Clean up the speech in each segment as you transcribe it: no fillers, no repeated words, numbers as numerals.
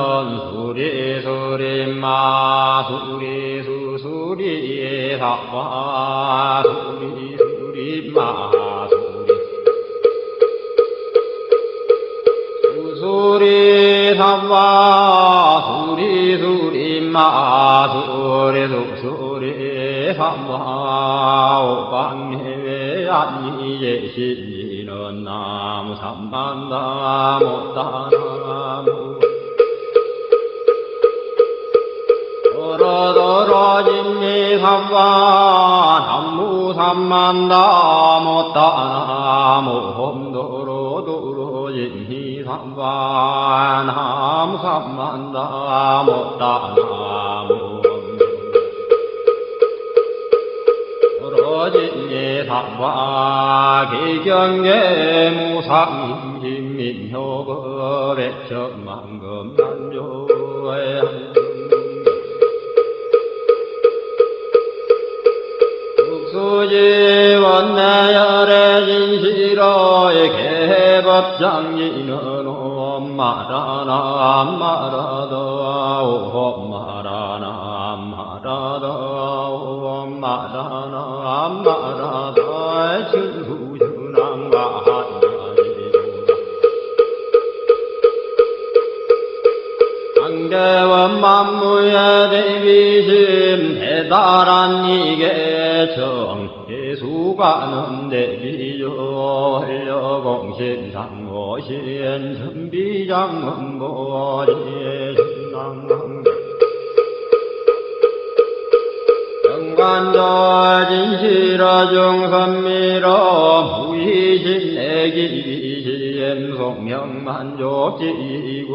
수리 수리마 수리 수수리 사와 수리 수리마 수리 수리 사와 수리 수리마 수리 수수리 사와 오방해외 안니예시는 나무 삼만나무 따나무 도로도로진니 삼와 나무 삼만나무 따나무 홈도로도로진니 삼와 나무 삼만나무 따나무 도로진니 삼와 기경계 무상인민효법의 천만금 난조에 수지원내열의 진시로의 개법장인은 엄마라나 엄마라다 엄마라나 엄마라다 엄마라나 엄마라다 진수준왕과 한계원 만무의 대비심 대단한 이계정 예수가는 대비요 헐려공신상고신 선비장문보리의 신랑왕 정관절 진실어 중선미러 무의신 내기비심 송명만족지고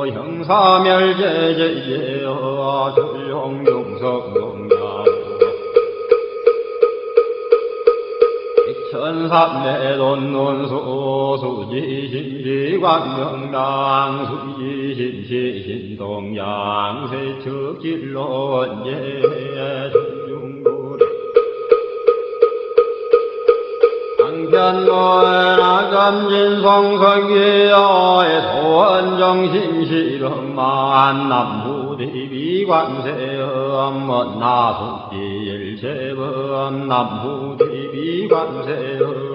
형사멸제제제여 출용용성동양 천삼매돈논수 수지심시광명당 수지심시신동양 세측질로원제 중중고래 강편노나검진송성기여의 소원정신실험만 남부대비관세음 나속지일체범 남부대비관세음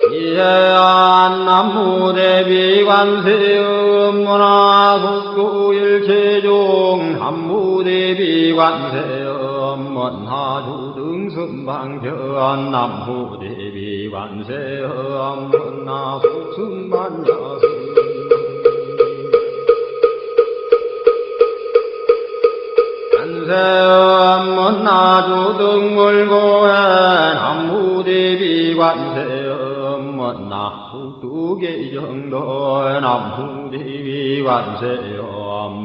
이해안 남무대비관세음 문화속구일체종 남무대비관세음 문화주등선방편 남무대비관세음 문화속선반야세 관세음 문화주등물고에 남무대비관세음 문화후두계정도에 남무대비관세음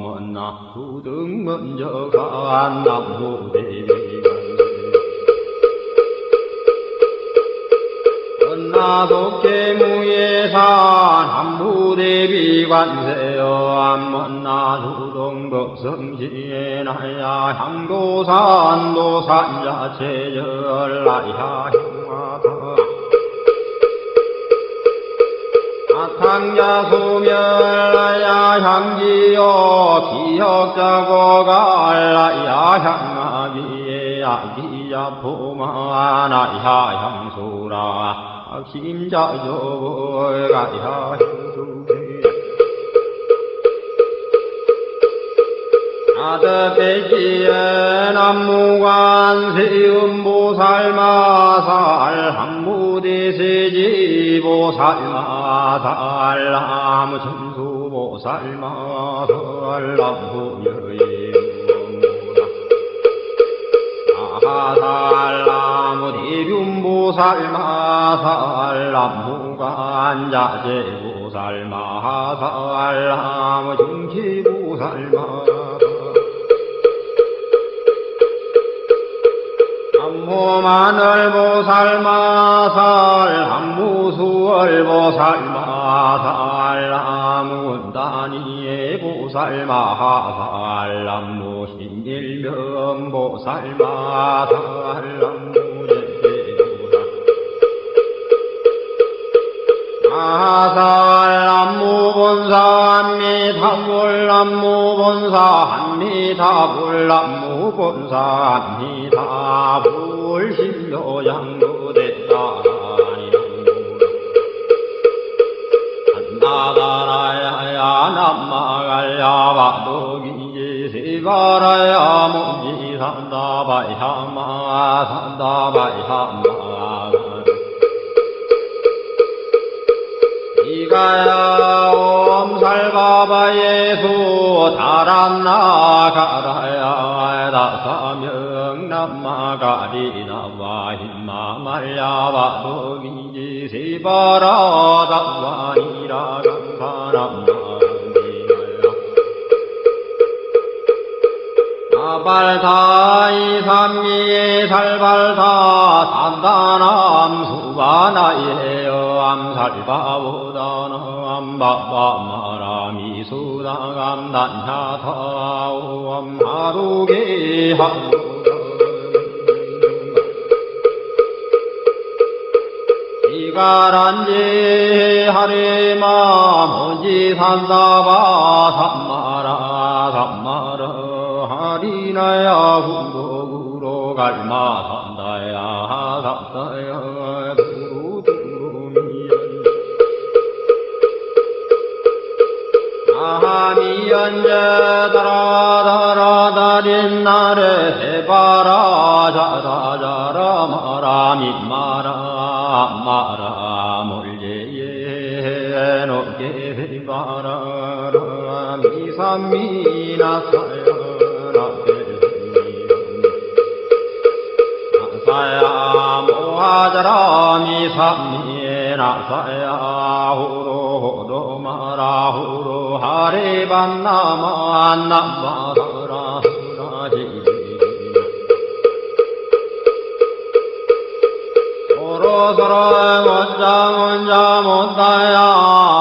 문화후등먼저간 남무대비관세 나속계무예산 남무대비관세음 문화주동법성시에나야 향도산도산자체절라야 향화다 아탕자소멸라야 향지요 기억자고갈라야 향아비에 아기자포마나야 향수라 심자조가야 향수게 아드배지에 남무관세음보살마살 한무대세지보살마살 나무천수보살마살 남부여인무라 아살 나무대균보살마살 남무관자재보살마살 나무중치보살마살 한무마늘보살마살 한무수월보살마살 나무운다니의 보살마살 남무신일명보살마살 남무제보살 한미타불남무본사합니다. 불신도양도대다니나무나다라야 남마갈야 바도기지시바라야 모지산다바야마 산다바야마 이가야 옴살바바 예수 다란나가라야 다사명 남마가리나와 힘마말야바도기지시바라 다와니라 감사남마니나야 아발타이삼미에 살발타 산다남 수바나예요 암살바보다나 암바바마라미수다감단야타오 암하루게 이가란지 하리마 모지산다바 삼마라 삼마라 하리나야 후로구로 갈마산다야 산다야 두루두루미연 아하미연제다라다라다린나레 해바라 자라자라 마라미마라 마라 몰예예 노게바라라 미삼미나사야 나사야 모하자라 미삼미나사야 후로호도 마라 후로 하리반나만나마라 후라지 서로서로 원자 못다야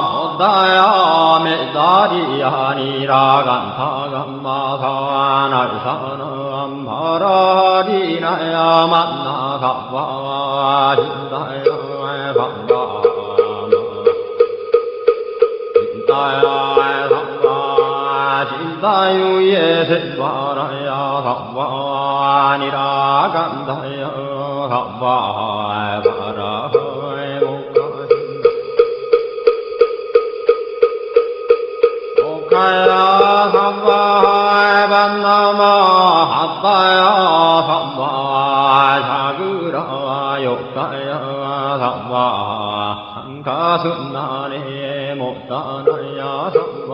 메달이 아니라 간타간마산알사는 바라리나야 만나가와 진다야 반가마 진다야 상가 진다유예 생바라야 상바니라 간다야 상바바라 가야 삼바반나마 핫바야 삼바 자그라 욕가야 삼바 상가순나네 못다나야 삼바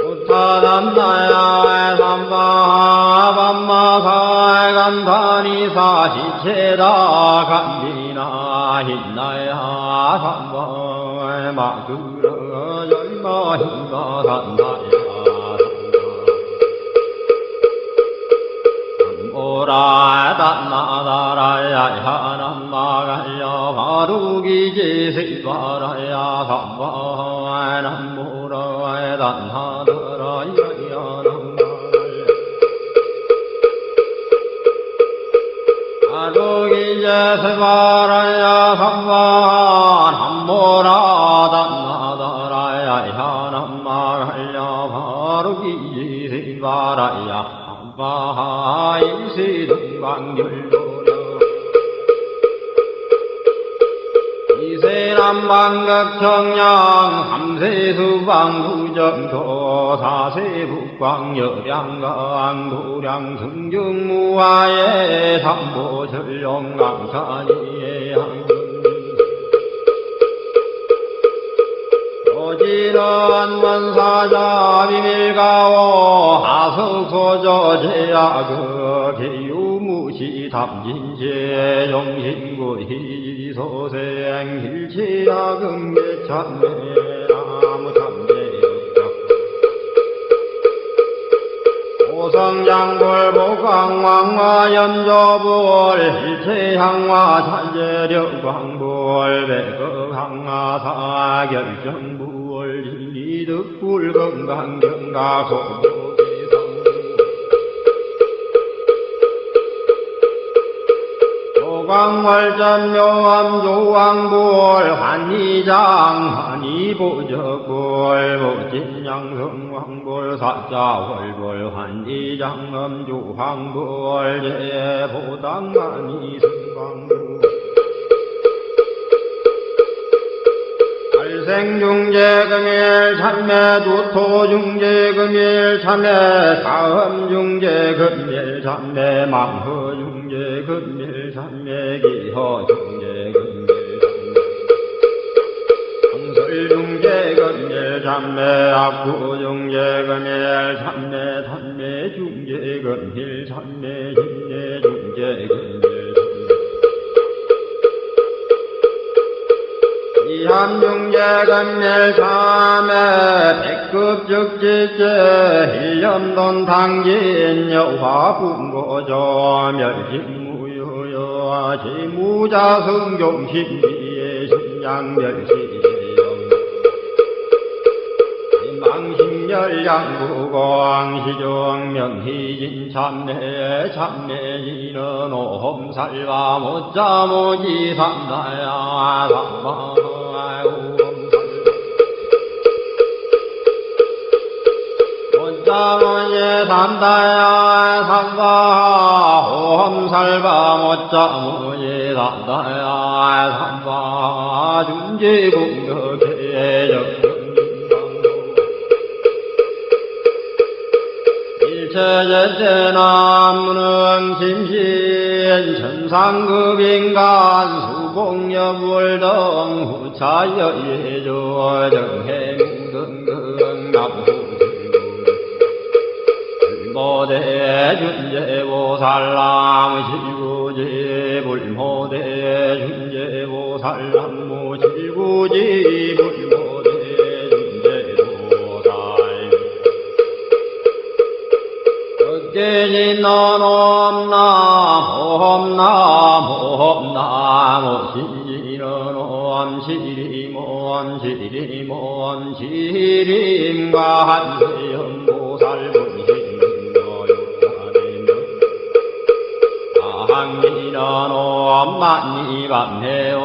우타남나야 삼바 반마사 간다니 사시체다 간디나 hin나야 삼바 마그라 열마 힘가 산다야 오라 단나다라야 하남마가야 바루기지시바라야 삼바 남무라 단나다라야 바루기지시바라야 삼바 남무라 단나다라야 하남마가야 바루기지시바라야 바하일시동방열도려 이세남방극청량 삼세수방구정도 사세북광여량강 도량승중무화의 삼보전령강산이의 오지는 원사자 비밀가오 하석소저 제야그 개유무시 담진제 정신구 희소생 hil치야금 예찬매 나무참제역적 오성장골 복강왕화 연조불 hil체향화 찬제력광불 백극항화 사결정불 진리득불 건강경가소 광월전 묘암 조왕볼 환희장 환희보적볼 모진양성 황볼 사자월볼 환희장 엄주 황볼 제보당 환희승광볼 생중재금일 참매두토중재금일 참매 다음중재금일 참매 망허중재금일 참매 기허중재금일 상설중재금일 참매 악구중재금일 참매 단매중재금일 참매 힘내중재금일 이함중재금일 참매 백급적지제 일념돈 당진 여화분고조 멸진무효여 지무자성종신비의 신양멸시영 망신열양구광시종 명희진 참내 참내지는 오험살바 못자모지 삼다야 삼바 못자모지 삼다야 삼바 오험살바 못자모지 삼다야 삼바 중지공덕해적 일체제제나무는 심신 천상급인간 수공여불 등 후차여예조 정행등등 남후지구 불모대준제보살람 실구지 불모대준제보살람 실구지 진너놈 나모 나모 나모 시리놈 시리몬 시리몬 시림과 한세연보살 분신노요하리며 아항리너놈 많이 밤해요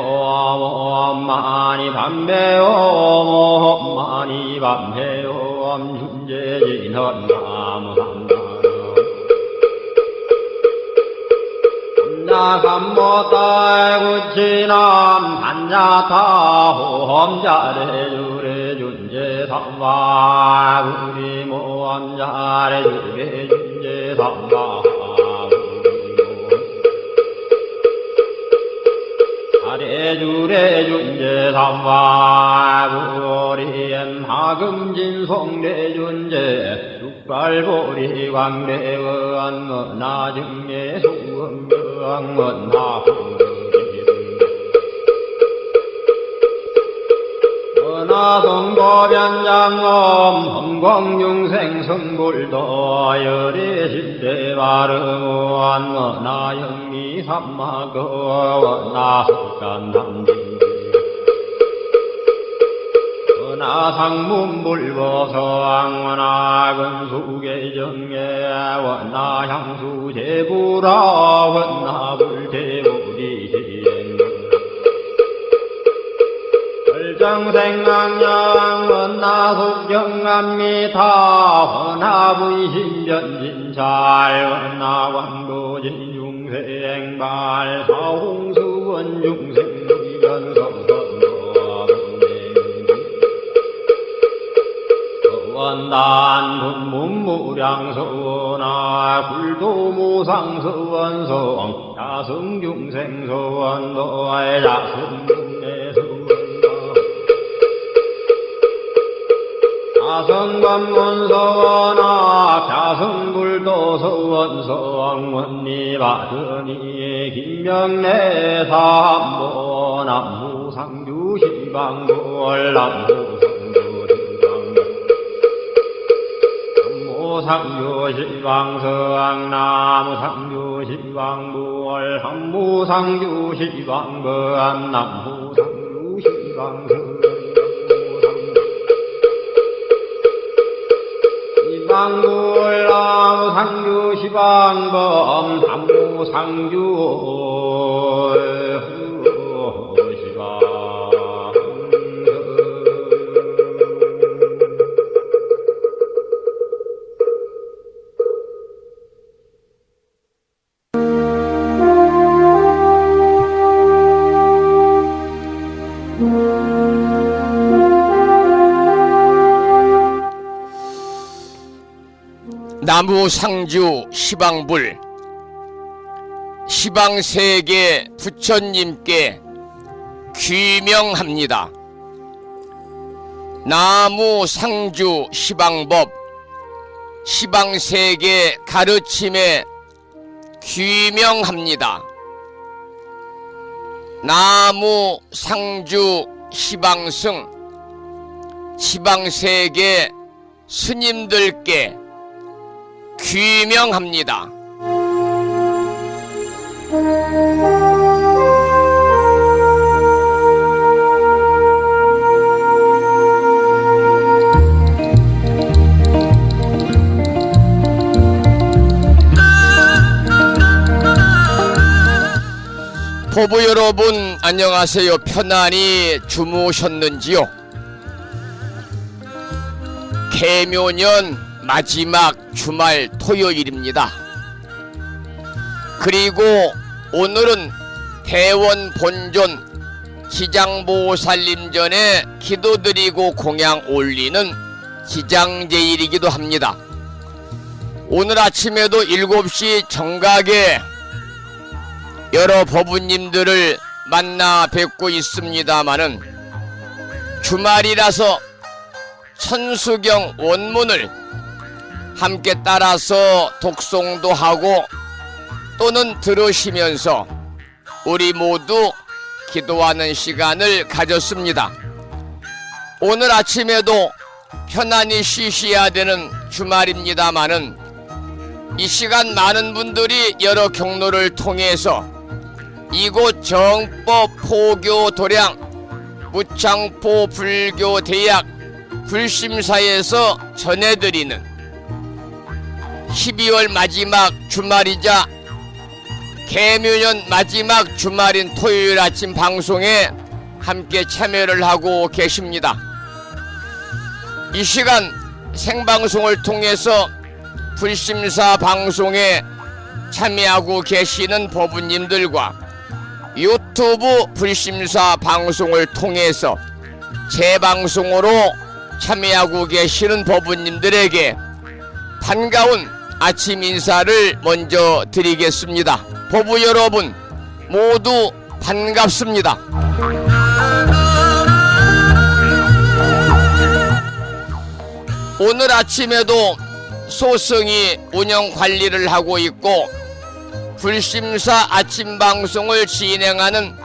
많이 밤해요 많이 밤해요 준재진헌 나무한다 삼모딸구치남 반야타 호험자래주래 준제삼바 우리 모험자래주래 준제삼바 아래주래 준제삼바 우리엔 하금진송래 준제 육발보리 광래원 나중에 수음명원 나성도변장엄 범광중생 성불도 열애신대바르원 나영미 삼마거 나석간남진 나상문불보성 원나근수계정예 원나향수제부라 원나불제부리시행 정생강양 원나속경암미타 원나부이신변진잘 원나왕도진중생발 사홍수원중생변성선도 원단분문무량서원아 굴도무상서원성 야성중생서원도의 야성문내서원 자성관문서원아 자성불도서원서왕원리바드니 김명래 삼보 남무상주시방골 남무상주시방서왕 나무상주시방골 한무상주시방건 남무상주시방서 시방불나무 상주 시방범 남무 상주 나무상주 시방불 시방세계 부처님께 귀명합니다. 나무상주 시방법 시방세계 가르침에 귀명합니다. 나무상주 시방승 시방세계 스님들께 귀명합니다. 보부 여러분 안녕하세요. 편안히 주무셨는지요? 개묘년 마지막 주말 토요일입니다. 그리고 오늘은 대원 본존 기장보살님 전에 기도드리고 공양 올리는 기장제일이기도 합니다. 오늘 아침에도 7시 정각에 여러 법부님들을 만나 뵙고 있습니다마는 주말이라서 천수경 원문을 함께 따라서 독송도 하고 또는 들으시면서 우리 모두 기도하는 시간을 가졌습니다. 오늘 아침에도 편안히 쉬셔야 되는 주말입니다마는 이 시간 많은 분들이 여러 경로를 통해서 이곳 정법 포교 도량 무창포 불교 대학 불심사에서 전해드리는 12월 마지막 주말이자 개묘년 마지막 주말인 토요일 아침 방송에 함께 참여를 하고 계십니다. 이 시간 생방송을 통해서 불심사 방송에 참여하고 계시는 법부님들과 유튜브 불심사 방송을 통해서 재방송으로 참여하고 계시는 법부님들에게 반가운 아침 인사를 먼저 드리겠습니다. 법부 여러분 모두 반갑습니다. 오늘 아침에도 소승이 운영 관리를 하고 있고 불심사 아침 방송을 진행하는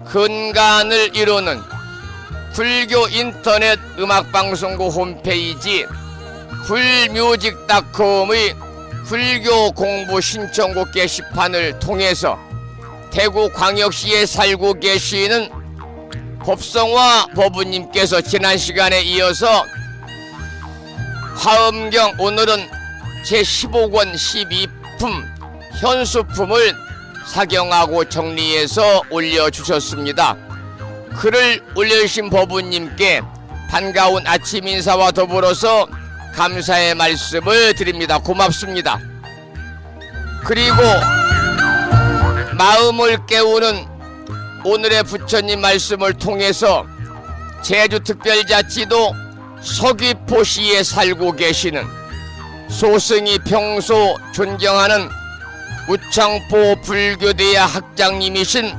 근간을 이루는 불교 인터넷 음악방송국 홈페이지 불뮤직닷컴의 불교 공부 신청곡 게시판을 통해서 대구광역시에 살고 계시는 법성화 법부님께서 지난 시간에 이어서 화엄경 오늘은 제15권 12품 현수품을 사경하고 정리해서 올려주셨습니다. 글을 올려주신 법부님께 반가운 아침 인사와 더불어서 감사의 말씀을 드립니다. 고맙습니다. 그리고 마음을 깨우는 오늘의 부처님 말씀을 통해서 제주특별자치도 서귀포시에 살고 계시는 소승이 평소 존경하는 무창포 불교대학 학장님이신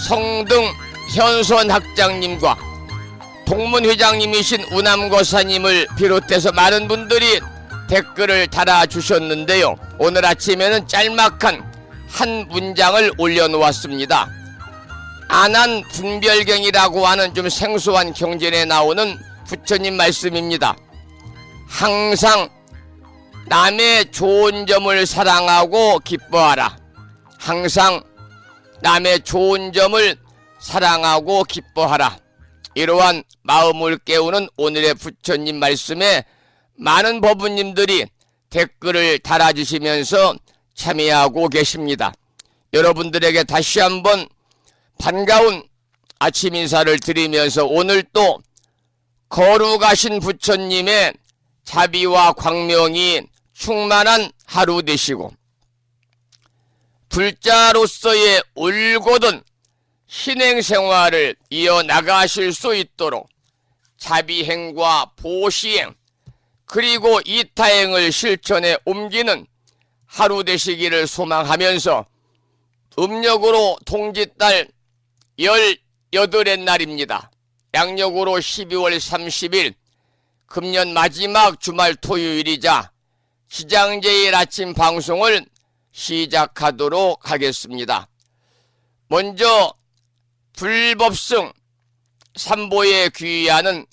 성등 현선 학장님과 동문회장님이신 우남거사님을 비롯해서 많은 분들이 댓글을 달아주셨는데요. 오늘 아침에는 짤막한 한 문장을 올려놓았습니다. 안한 분별경이라고 하는 좀 생소한 경전에 나오는 부처님 말씀입니다. 항상 남의 좋은 점을 사랑하고 기뻐하라. 항상 남의 좋은 점을 사랑하고 기뻐하라. 이러한 마음을 깨우는 오늘의 부처님 말씀에 많은 법부님들이 댓글을 달아주시면서 참여하고 계십니다. 여러분들에게 다시 한번 반가운 아침 인사를 드리면서 오늘 또 거룩하신 부처님의 자비와 광명이 충만한 하루 되시고 불자로서의 올곧은 신행생활을 이어나가실 수 있도록 자비행과 보시행 그리고 이 타행을 실천에 옮기는 하루 되시기를 소망하면서 음력으로 동짓달 18의 날입니다. 양력으로 12월 30일 금년 마지막 주말 토요일이자 시장제일 아침 방송을 시작하도록 하겠습니다. 먼저 불법승 삼보에 귀의하는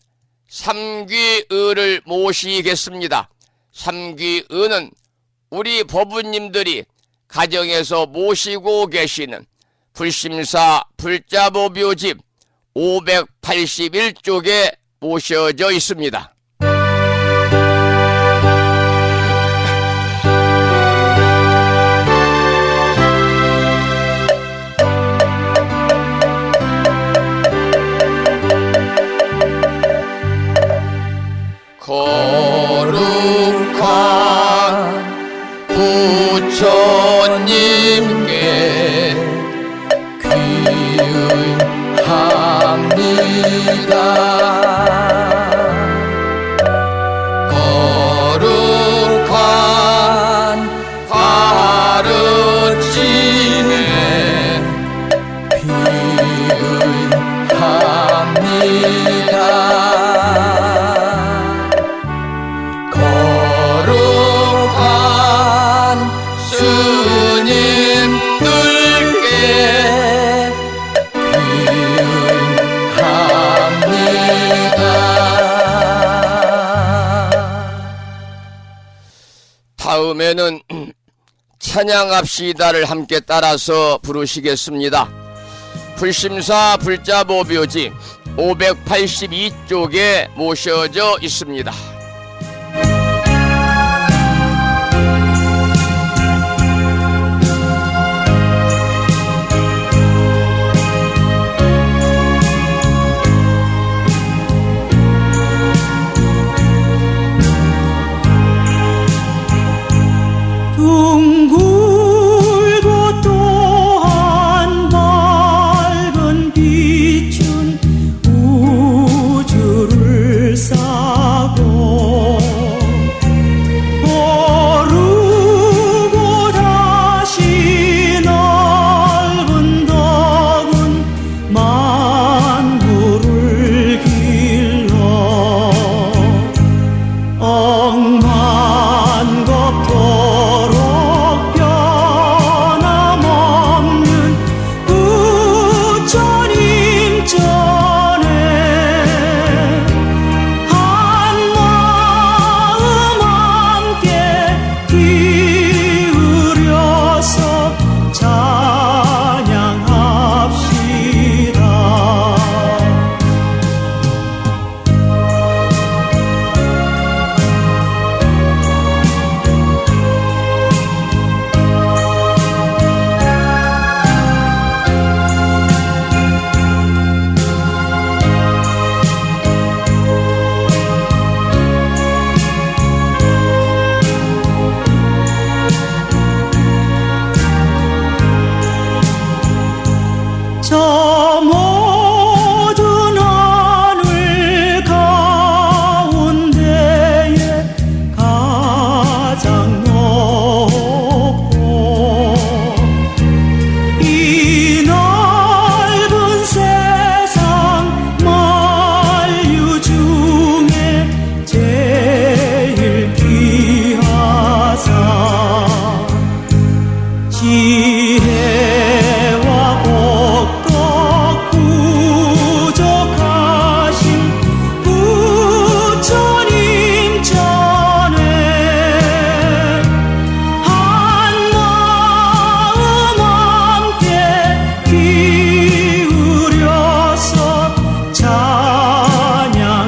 삼귀의를 모시겠습니다. 삼귀의는 우리 법부님들이 가정에서 모시고 계시는 불심사 불자보묘집 581쪽에 모셔져 있습니다. 거룩한 부처님께 귀의합니다. 거룩한 가르침에 귀의합니다. 다음에는 찬양합시다를 함께 따라서 부르시겠습니다. 불심사 불자보묘지 582쪽에 모셔져 있습니다. 둥글고 또한 밝은 빛은 우주를 싸고 오르고 다시 넓은 덕은 만물을 길러 억만겁도록 변함없는 부처님 전에 한마음 함께 기울여서 찬양합시다. 저 모든 하늘 가운데에 가장 높고 이 넓은 세상 만유 중에 제일 귀하사 지혜와 복덕 부족하신 부처님 전에 한마음 함께 기울여서 찬양합시다.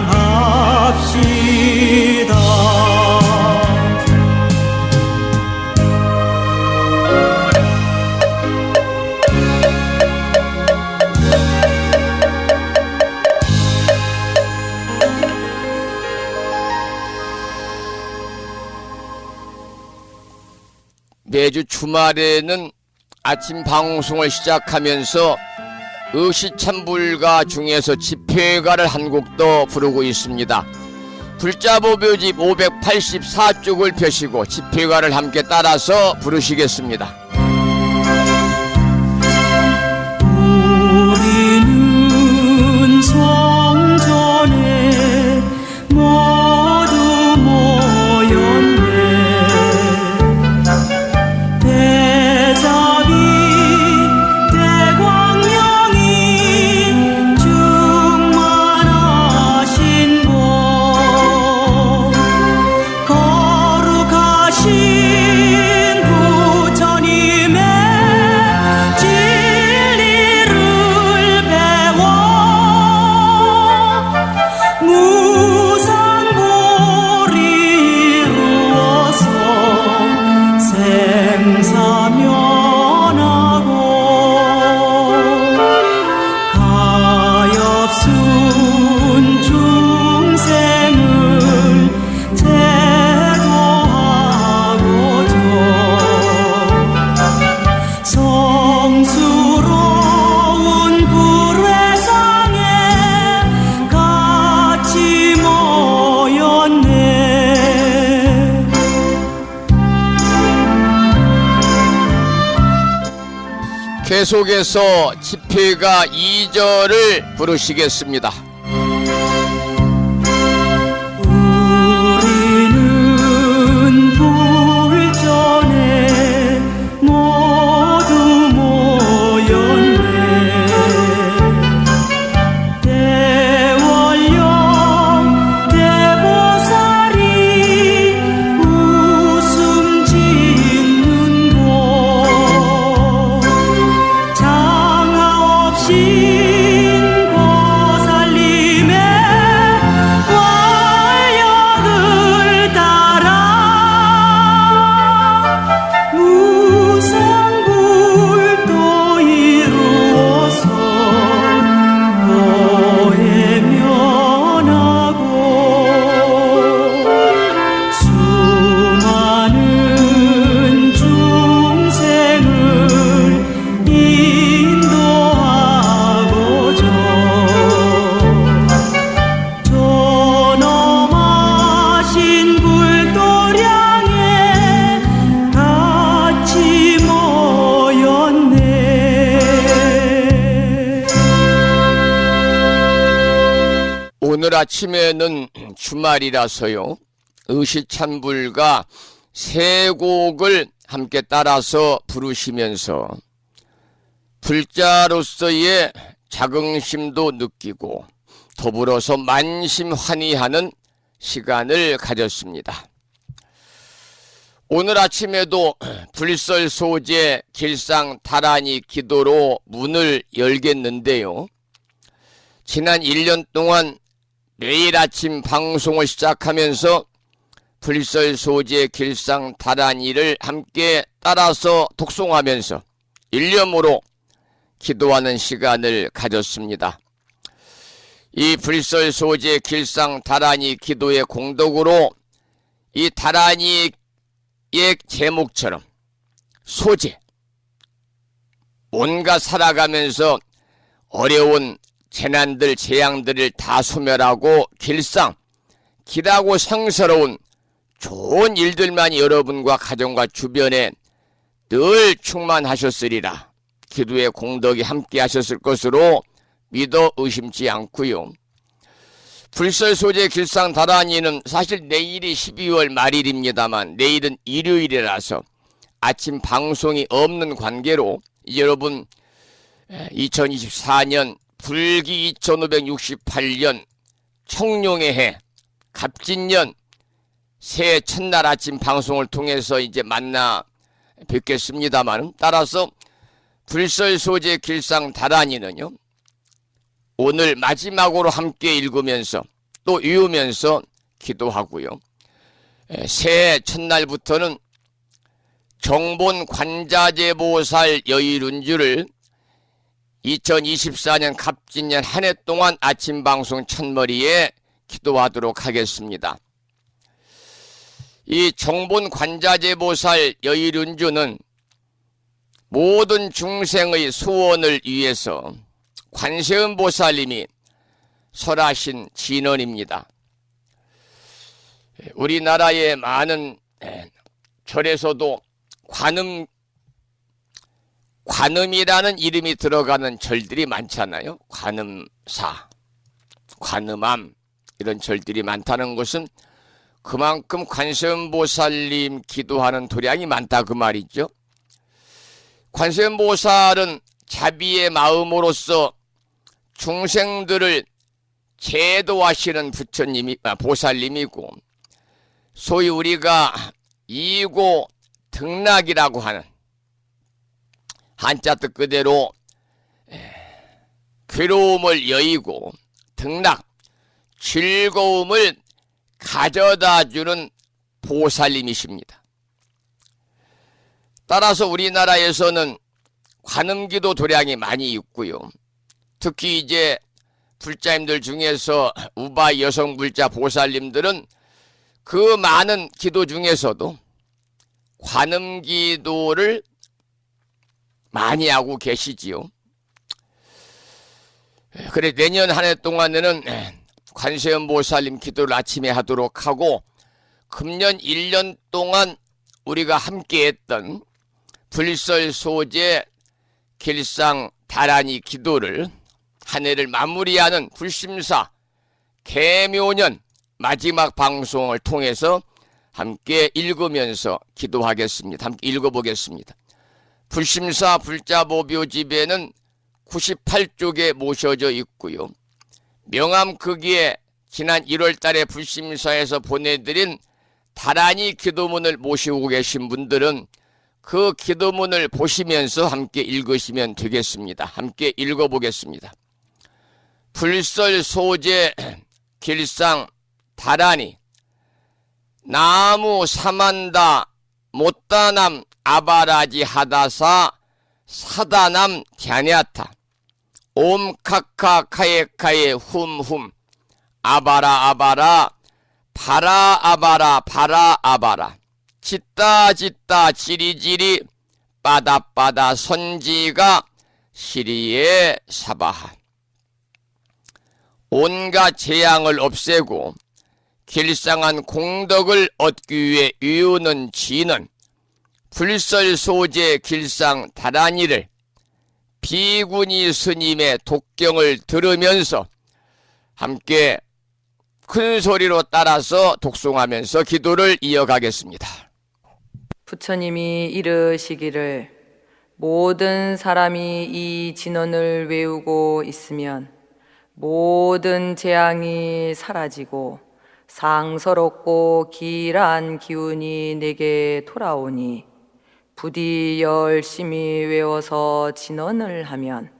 매주 주말에는 아침 방송을 시작하면서 의시참불가 중에서 집회가를 한 곡도 부르고 있습니다. 불자보묘집 584쪽을 펴시고 집회가를 함께 따라서 부르시겠습니다. 우리는 성전에 모두 모였네. 대자비 대광명이 충만하신 곳, 거룩하신 부처님의 진리를 배워 무상불이 이루어서 생사면하고 가엾은 중생을 제도하고자 성스러운 불회상에 같이 모였네. 계속해서 집회가 2절을 부르시겠습니다. 우리는 불전에 모두 모였네. 대원령 대보살이 웃음 짓는 곳, 장하 없인 보살님의 활약을 따라 무상불도 이루어서 보혜면하고 수많은 중생을 인도하고자 존엄하신 불도량에 같이 모였네. 오늘 아침에는 주말이라서요, 의시찬불과 세 곡을 함께 따라서 부르시면서 불자로서의 자긍심도 느끼고 더불어서 만심환의하는 시간을 가졌습니다. 오늘 아침에도 불설소재 길상다란이 기도로 문을 열겠는데요, 지난 1년 동안 매일 아침 방송을 시작하면서 불설소재 길상다란이를 함께 따라서 독송하면서 일념으로 기도하는 시간을 가졌습니다. 이 불설소재 길상다란이 기도의 공덕으로 이 다란이의 제목처럼 소재, 온갖 살아가면서 어려운 재난들, 재앙들을 다 소멸하고 길상, 길하고 성스러운 좋은 일들만 여러분과 가정과 주변에 늘 충만하셨으리라. 기도의 공덕이 함께 하셨을 것으로 믿어 의심치 않고요. 불설소재 길상다란이는 사실 내일이 12월 말일입니다만 내일은 일요일이라서 아침 방송이 없는 관계로 여러분 2024년 불기 2568년 청룡의 해 갑진년 새해 첫날 아침 방송을 통해서 이제 만나 뵙겠습니다만, 따라서 불설소재 길상다란이는요, 오늘 마지막으로 함께 읽으면서 또 외우면서 기도하고요. 새해 첫날부터는 정본 관자재보살 여의룬주를 2024년 갑진년 한 해 동안 아침 방송 첫머리에 기도하도록 하겠습니다. 이 정본 관자재보살 여의룬주는 모든 중생의 소원을 위해서 관세음보살님이 설하신 진언입니다. 우리나라의 많은 절에서도 관음이라는 이름이 들어가는 절들이 많잖아요. 관음사, 관음암 이런 절들이 많다는 것은 그만큼 관세음보살님 기도하는 도량이 많다 그 말이죠. 관세음보살은 자비의 마음으로서 중생들을 제도하시는 보살님이고, 소위 우리가 이고 등락이라고 하는 한자 뜻 그대로 괴로움을 여의고 등락, 즐거움을 가져다주는 보살님이십니다. 따라서 우리나라에서는 관음기도 도량이 많이 있고요. 특히 이제 불자님들 중에서 우바 여성 불자 보살님들은 그 많은 기도 중에서도 관음기도를 많이 하고 계시지요. 그래 내년 한 해 동안에는 관세음보살님 기도를 아침에 하도록 하고, 금년 1년 동안 우리가 함께했던 불설소재 길상 다란이 기도를 한 해를 마무리하는 불심사 개묘년 마지막 방송을 통해서 함께 읽으면서 기도하겠습니다. 함께 읽어보겠습니다. 불심사 불자보묘집에는 98쪽에 모셔져 있고요. 명암크기에 지난 1월 달에 불심사에서 보내드린 다란이 기도문을 모시고 계신 분들은 그 기도문을 보시면서 함께 읽으시면 되겠습니다. 함께 읽어보겠습니다. 불설소재 길상 다란이 나무 사만다 못다남 아바라지 하다사 사다남 갸냐타 옴카카 카에카에 훔훔 아바라 아바라 바라 아바라 바라 아바라 짓다 짓다 지리지리 빠다빠다 선지가 시리에 사바하. 온갖 재앙을 없애고 길상한 공덕을 얻기 위해 이유는 지는 불설소재 길상 다란이를 비구니 스님의 독경을 들으면서 함께 큰 소리로 따라서 독송하면서 기도를 이어가겠습니다. 부처님이 이르시기를 모든 사람이 이 진언을 외우고 있으면 모든 재앙이 사라지고 상서롭고 길한 기운이 내게 돌아오니 부디 열심히 외워서 진언을 하면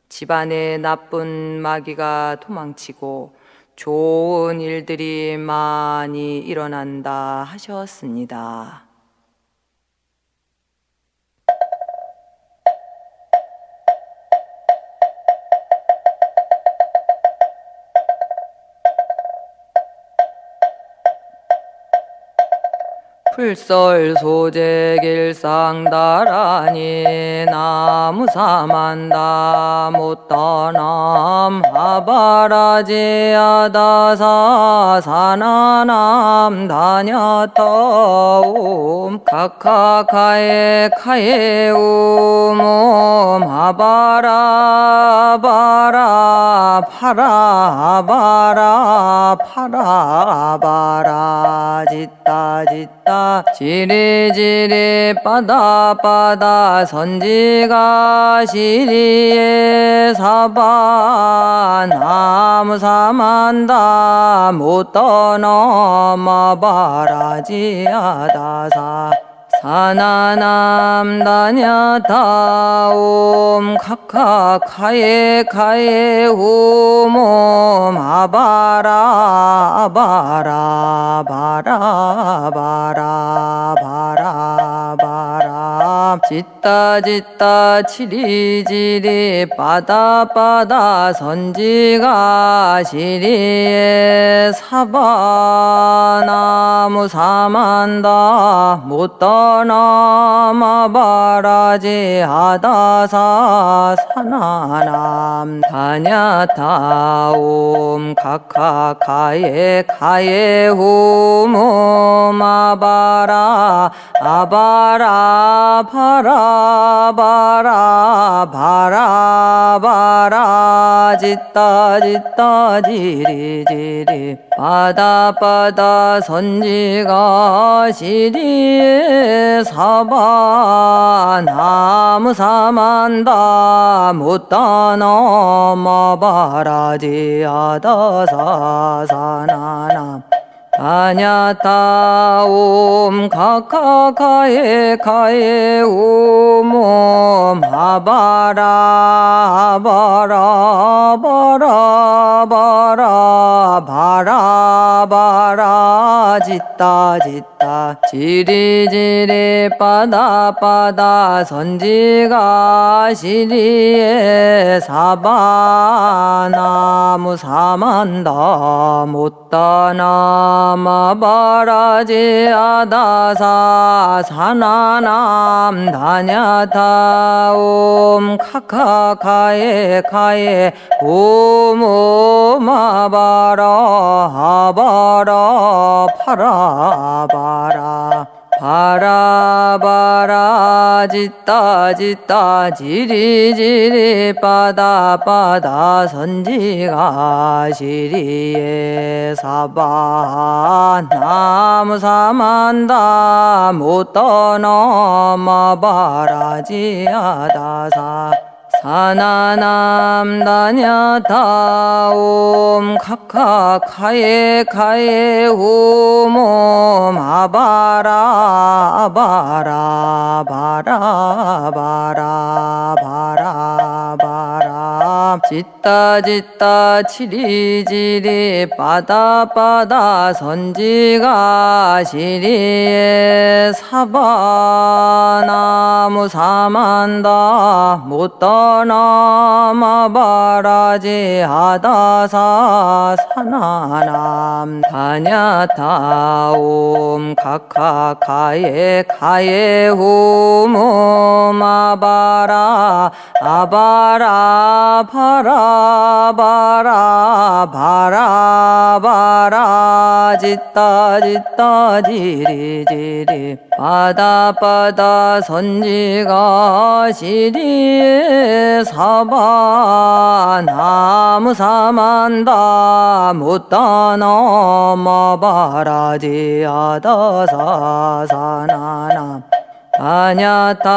집안에 나쁜 마귀가 도망치고 좋은 일들이 많이 일어난다 하셨습니다. 불설 소재 길상 다란이 나무 사만다 못다남 아바라지 아다사 사나남 다냐타 옴 카카카에 우몸 아바라 바라 파라 바라 파라 바라 짓다 짓다 지리지리 빠다빠다 선지가 시리에 사바 나무 사만다 못떠넘 아바라지 아다사 사나남 다냐타 옴 카카카에 카에 우몸 아바라 아바라 바라 바라 바라 바라 짓다 짓다 짓다 지리지리 바다 선지가 시리에 사바나무 사만다 못 떠나마 바라지 하다사 사나남 다냐타옴 카카카에 가에 후무 마바라 아바라 바라 바라 바라 바라 짓다 짓다 지리지리 바다 선지가 시리에 사바나무 사만다 못 떠넘어 바라지 하다사 사나나 다냐타옴 카카카에 가에 오몸 하바라 바라 바라 바라 바라 바라 짓다 짓다 지리지리 바다 선지가 시리에 사바나무 사만다 못 떠나마 바라지 하다사 사나남 다냐타옴 카카카에 가에 오모마바라 하바라 파라바라 바라바라 짓다 짓다 지리지리 바다 선지가 시리에 사바나무 사만다 못 떠넘어 바라지 하다사 사나남 다냐타옴 카카카에 가에 후몸 아바라 바라 바라 바라 바라 바라 짓다 짓다 지리지리 바다 선지가 시리에 사바나무 사만다 못 떠나마 바라지 하다사 사나남 다냐타옴 카카카에 가에 후몸 아바라 아바라 바라 바라 바라 바라 짓다 짓다 지리지리 바다 선지가 시리에 사바나무 사만다 못 떠넘어 바라지 하다사 사나나 다냐타옴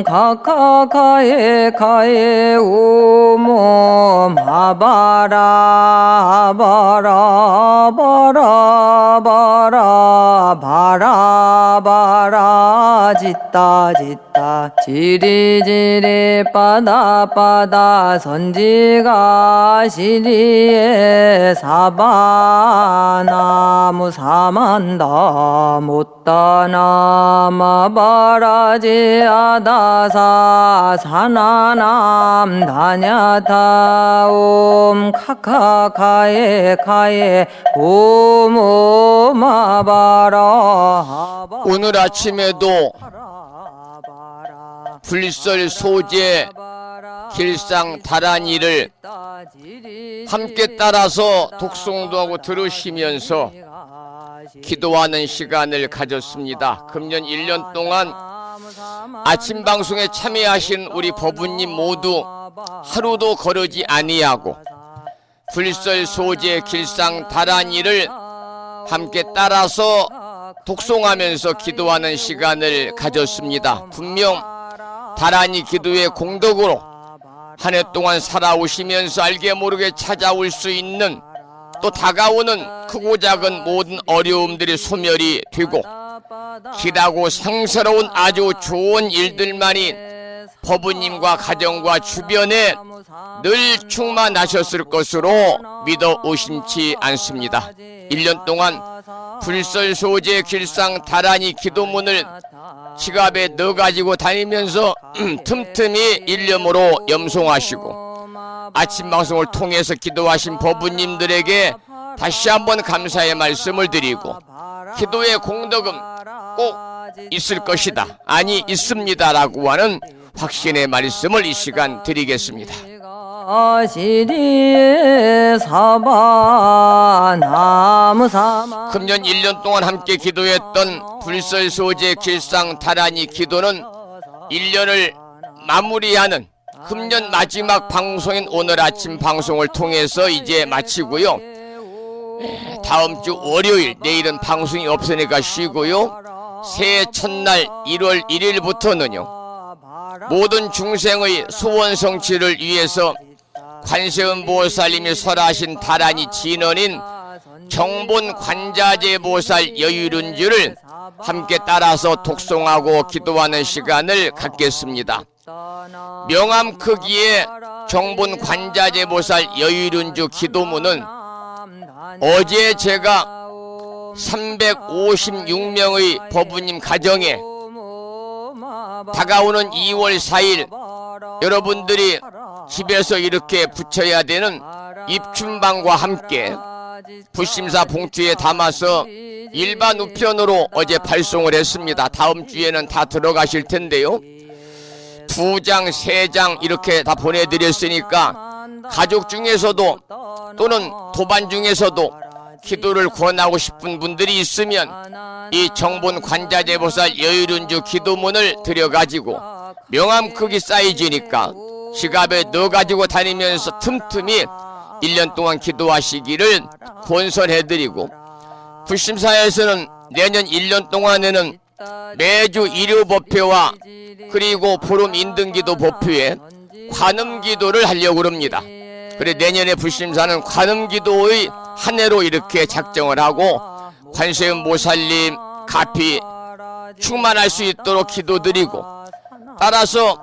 카카카에 가에 오몸 아바라 바라 바라 바라 바라 바라 짓다 짓다 지리지리 바다 선지가 시리에 사바나무 사만다 못 떠나마 바라지 하다사 사나남 다냐타옴 카카카에 가에 오모마바라 오늘 아침에도 불설 소재 길상 다란이를 함께 따라서 독송도 하고 들으시면서 기도하는 시간을 가졌습니다. 금년 1년 동안 아침 방송에 참여하신 우리 법우님 모두 하루도 거르지 아니하고 불설 소재 길상 다란이를 함께 따라서 독송하면서 기도하는 시간을 가졌습니다. 분명 다란이 기도의 공덕으로 한 해 동안 살아오시면서 알게 모르게 찾아올 수 있는 또 다가오는 크고 작은 모든 어려움들이 소멸이 되고 길하고 상스러운 아주 좋은 일들만이 법우님과 가정과 주변에 늘 충만하셨을 것으로 믿어 의심치 않습니다. 1년 동안 불설소재 길상 다란이 기도문을 지갑에 넣어가지고 다니면서 틈틈이 일념으로 염송하시고 아침 방송을 통해서 기도하신 법부님들에게 다시 한번 감사의 말씀을 드리고 기도의 공덕은 꼭 있을 것이다, 아니 있습니다라고 하는 확신의 말씀을 이 시간 드리겠습니다. 시리에 사바나무 사마 금년 1년 동안 함께 기도했던 불설소재 길상 다란이 기도는 1년을 마무리하는 금년 마지막 방송인 오늘 아침 방송을 통해서 이제 마치고요. 다음 주 월요일, 내일은 방송이 없으니까 쉬고요. 새해 첫날 1월 1일부터는요 모든 중생의 소원 성취를 위해서 관세음보살님이 설하신 다란이 진언인 정본 관자재 보살 여유륜주를 함께 따라서 독송하고 기도하는 시간을 갖겠습니다. 명암 크기의 정본 관자재 보살 여유륜주 기도문은 어제 제가 356명의 법부님 가정에 다가오는 2월 4일 여러분들이 집에서 이렇게 붙여야 되는 입춘방과 함께 부심사 봉투에 담아서 일반 우편으로 어제 발송을 했습니다. 다음 주에는 다 들어가실 텐데요. 2장, 3장 이렇게 다 보내드렸으니까 가족 중에서도 또는 도반 중에서도 기도를 권하고 싶은 분들이 있으면 이 정본 관자재 보살 여유륜주 기도문을 들여가지고 명암 크기 사이즈니까 지갑에 넣어가지고 다니면서 틈틈이 1년 동안 기도하시기를 권선해드리고, 불심사에서는 내년 1년 동안에는 매주 일요법회와 그리고 보름 인등기도 법회에 관음기도를 하려고 합니다. 그래 내년에 불심사는 관음기도의 한 해로 이렇게 작정을 하고 관세음보살님 가피 충만할 수 있도록 기도드리고, 따라서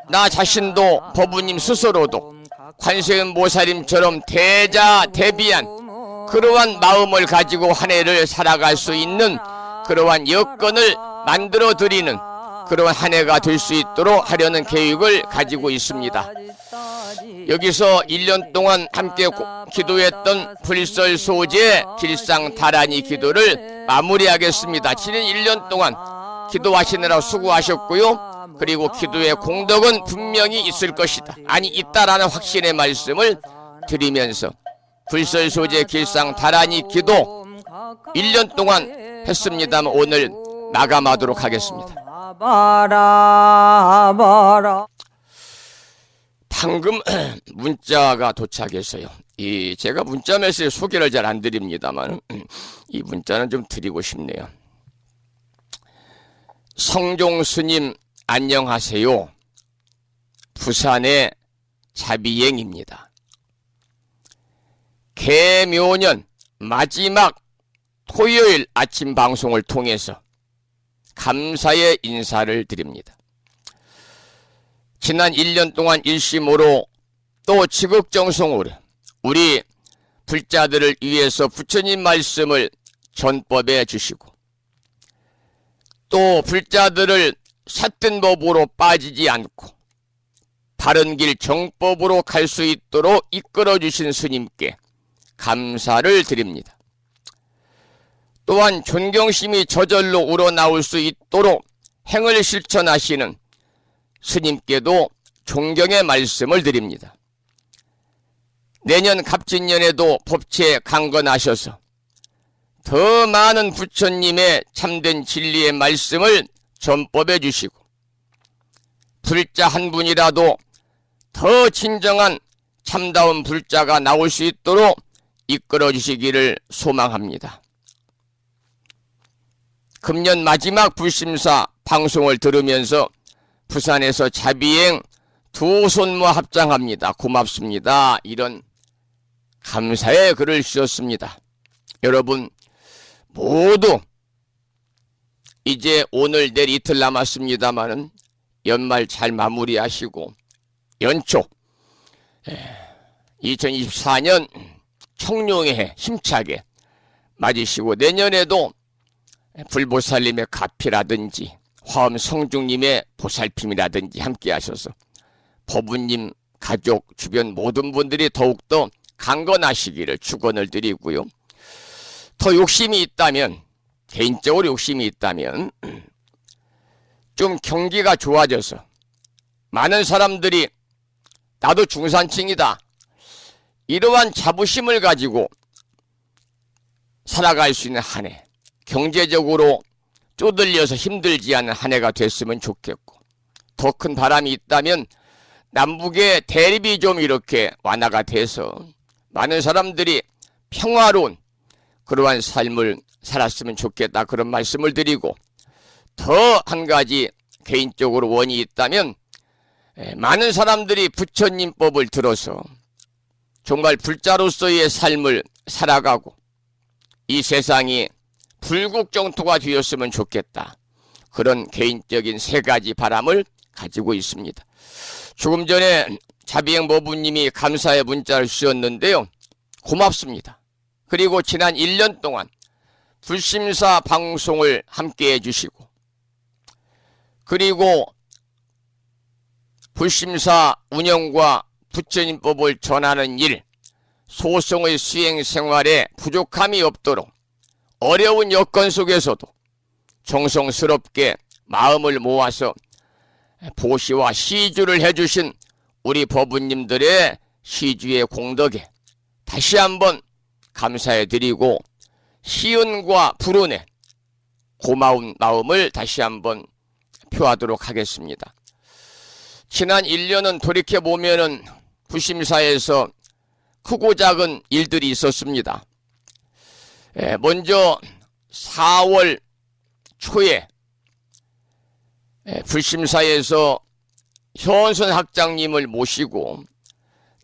나 자신도 법부님 스스로도 관세음보살님처럼 대자대비한 그러한 마음을 가지고 한 해를 살아갈 수 있는 그러한 여건을 만들어 드리는 그러한 한 해가 될 수 있도록 하려는 계획을 가지고 있습니다. 여기서 1년 동안 함께 기도했던 불설소재 길상 다란이 기도를 마무리하겠습니다. 지난 1년 동안 기도하시느라 수고하셨고요. 그리고 기도의 공덕은 분명히 있을 것이다, 아니 있다라는 확신의 말씀을 드리면서 불설소재 길상 다란이 기도 1년 동안 했습니다만 오늘 마감하도록 하겠습니다. 방금 문자가 도착해서요. 제가 문자 메시지 소개를 잘 안 드립니다만 이 문자는 좀 드리고 싶네요. 성종 스님 안녕하세요. 부산의 자비행입니다. 개묘년 마지막 토요일 아침 방송을 통해서 감사의 인사를 드립니다. 지난 1년 동안 일심으로 또 지극정성으로 우리 불자들을 위해서 부처님 말씀을 전법해 주시고, 또 불자들을 삿된 법으로 빠지지 않고 바른 길 정법으로 갈 수 있도록 이끌어 주신 스님께 감사를 드립니다. 또한 존경심이 저절로 우러나올 수 있도록 행을 실천하시는 스님께도 존경의 말씀을 드립니다. 내년 갑진년에도 법체 강건하셔서 더 많은 부처님의 참된 진리의 말씀을 전법해 주시고, 불자 한 분이라도 더 진정한 참다운 불자가 나올 수 있도록 이끌어 주시기를 소망합니다. 금년 마지막 불심사 방송을 들으면서 부산에서 자비행 두 손모 합장합니다. 고맙습니다. 이런 감사의 글을 주셨습니다. 여러분 모두 이제 오늘 내일 이틀 남았습니다마는 연말 잘 마무리하시고 연초 2024년 청룡의 해 힘차게 맞으시고 내년에도 불보살님의 가피라든지 화엄 성중님의 보살핌이라든지 함께 하셔서 법부님 가족 주변 모든 분들이 더욱더 강건하시기를 축원을 드리고요. 더 욕심이 있다면, 개인적으로 욕심이 있다면 좀 경기가 좋아져서 많은 사람들이 나도 중산층이다, 이러한 자부심을 가지고 살아갈 수 있는 한 해, 경제적으로 쪼들려서 힘들지 않은 한 해가 됐으면 좋겠고, 더 큰 바람이 있다면 남북의 대립이 좀 이렇게 완화가 돼서 많은 사람들이 평화로운 그러한 삶을 살았으면 좋겠다, 그런 말씀을 드리고, 더 한 가지 개인적으로 원이 있다면 많은 사람들이 부처님법을 들어서 정말 불자로서의 삶을 살아가고 이 세상이 불국정토가 되었으면 좋겠다, 그런 개인적인 세 가지 바람을 가지고 있습니다. 조금 전에 자비행 모부님이 감사의 문자를 주셨는데요, 고맙습니다. 그리고 지난 1년 동안 불심사 방송을 함께 해주시고, 그리고 불심사 운영과 부처님법을 전하는 일, 소송의 수행 생활에 부족함이 없도록 어려운 여건 속에서도 정성스럽게 마음을 모아서 보시와 시주를 해주신 우리 법부님들의 시주의 공덕에 다시 한번 감사해드리고 시은과 불운에 고마운 마음을 다시 한번 표하도록 하겠습니다. 지난 1년은 돌이켜보면은 부심사에서 크고 작은 일들이 있었습니다. 먼저 4월 초에 불심사에서 현선 학장님을 모시고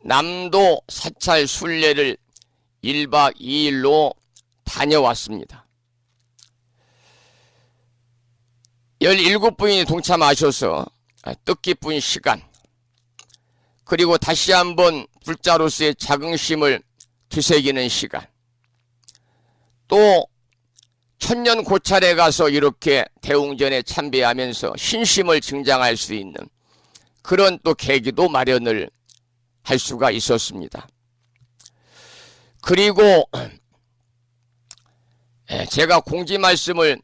남도 사찰 순례를 1박 2일로 다녀왔습니다. 17분이 동참하셔서 뜻깊은 시간, 그리고 다시 한번 불자로서의 자긍심을 되새기는 시간, 또 천년 고찰에 가서 이렇게 대웅전에 참배하면서 신심을 증장할 수 있는 그런 또 계기도 마련을 할 수가 있었습니다. 그리고 제가 공지 말씀을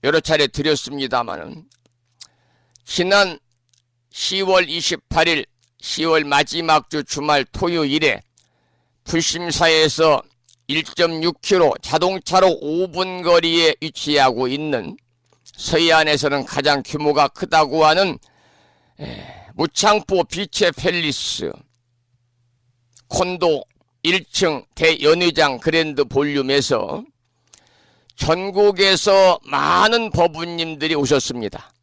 여러 차례 드렸습니다마는 지난 10월 28일 10월 마지막 주 주말 토요일에 불심사에서 1.6km 자동차로 5분 거리에 위치하고 있는 서해안에서는 가장 규모가 크다고 하는 무창포 비체 팰리스 콘도 1층 대연회장 그랜드 볼륨에서 전국에서 많은 법부님들이 오셨습니다.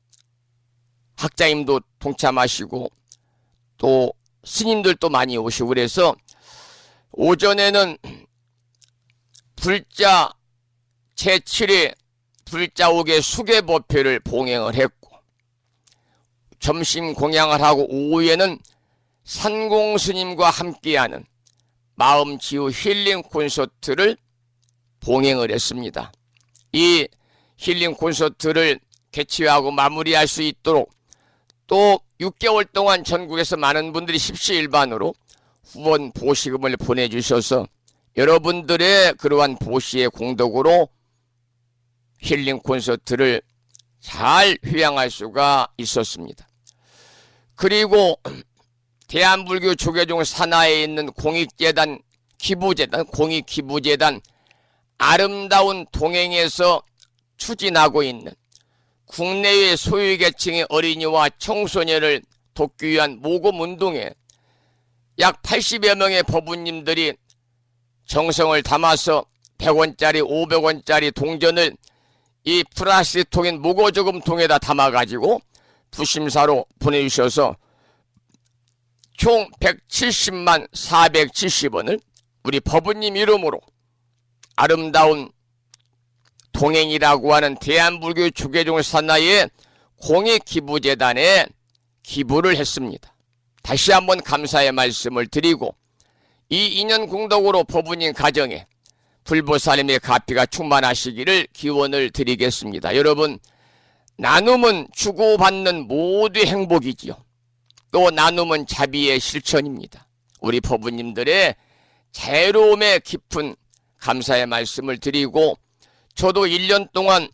학자님도 동참하시고 또 스님들도 많이 오시고, 그래서 오전에는 불자 제7회 불자옥의 수계법회를 봉행을 했고, 점심 공양을 하고 오후에는 산공스님과 함께하는 마음치유 힐링 콘서트를 봉행을 했습니다. 이 힐링 콘서트를 개최하고 마무리할 수 있도록 또 6개월 동안 전국에서 많은 분들이 십시일반으로 후원 보시금을 보내주셔서 여러분들의 그러한 보시의 공덕으로 힐링 콘서트를 잘 휴양할 수가 있었습니다. 그리고 대한불교 조계종 산하에 있는 공익재단 기부재단, 공익기부재단 아름다운 동행에서 추진하고 있는 국내외 소유계층의 어린이와 청소년을 돕기 위한 모금운동에 약 80여 명의 법부님들이 정성을 담아서 100원짜리 500원짜리 동전을 이 플라스틱통인 무거저금통에다 담아가지고 부심사로 보내주셔서 총 170만 470원을 우리 법부님 이름으로 아름다운 동행이라고 하는 대한불교 조계종 산하의 공익기부재단에 기부를 했습니다. 다시 한번 감사의 말씀을 드리고 이 인연 공덕으로 법부님 가정에 불보살님의 가피가 충만하시기를 기원을 드리겠습니다. 여러분, 나눔은 주고받는 모두의 행복이지요. 또 나눔은 자비의 실천입니다. 우리 법부님들의 자애로움에 깊은 감사의 말씀을 드리고, 저도 1년 동안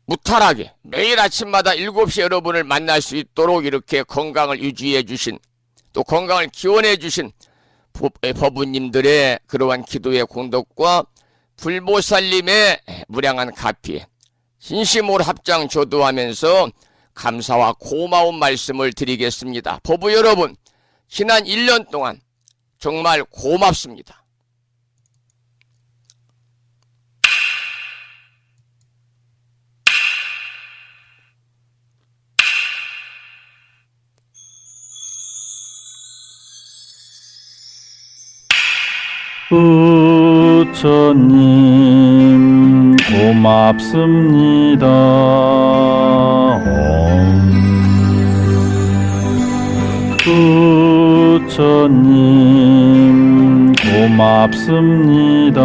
무탈하게 매일 아침마다 7시 여러분을 만날 수 있도록 이렇게 건강을 유지해 주신, 또 건강을 기원해 주신 법부님들의 그러한 기도의 공덕과 불보살님의 무량한 가피에 진심으로 합장 조도하면서 감사와 고마운 말씀을 드리겠습니다. 법부 여러분, 지난 1년 동안 정말 고맙습니다. 부처님 고맙습니다. 부처님 고맙습니다.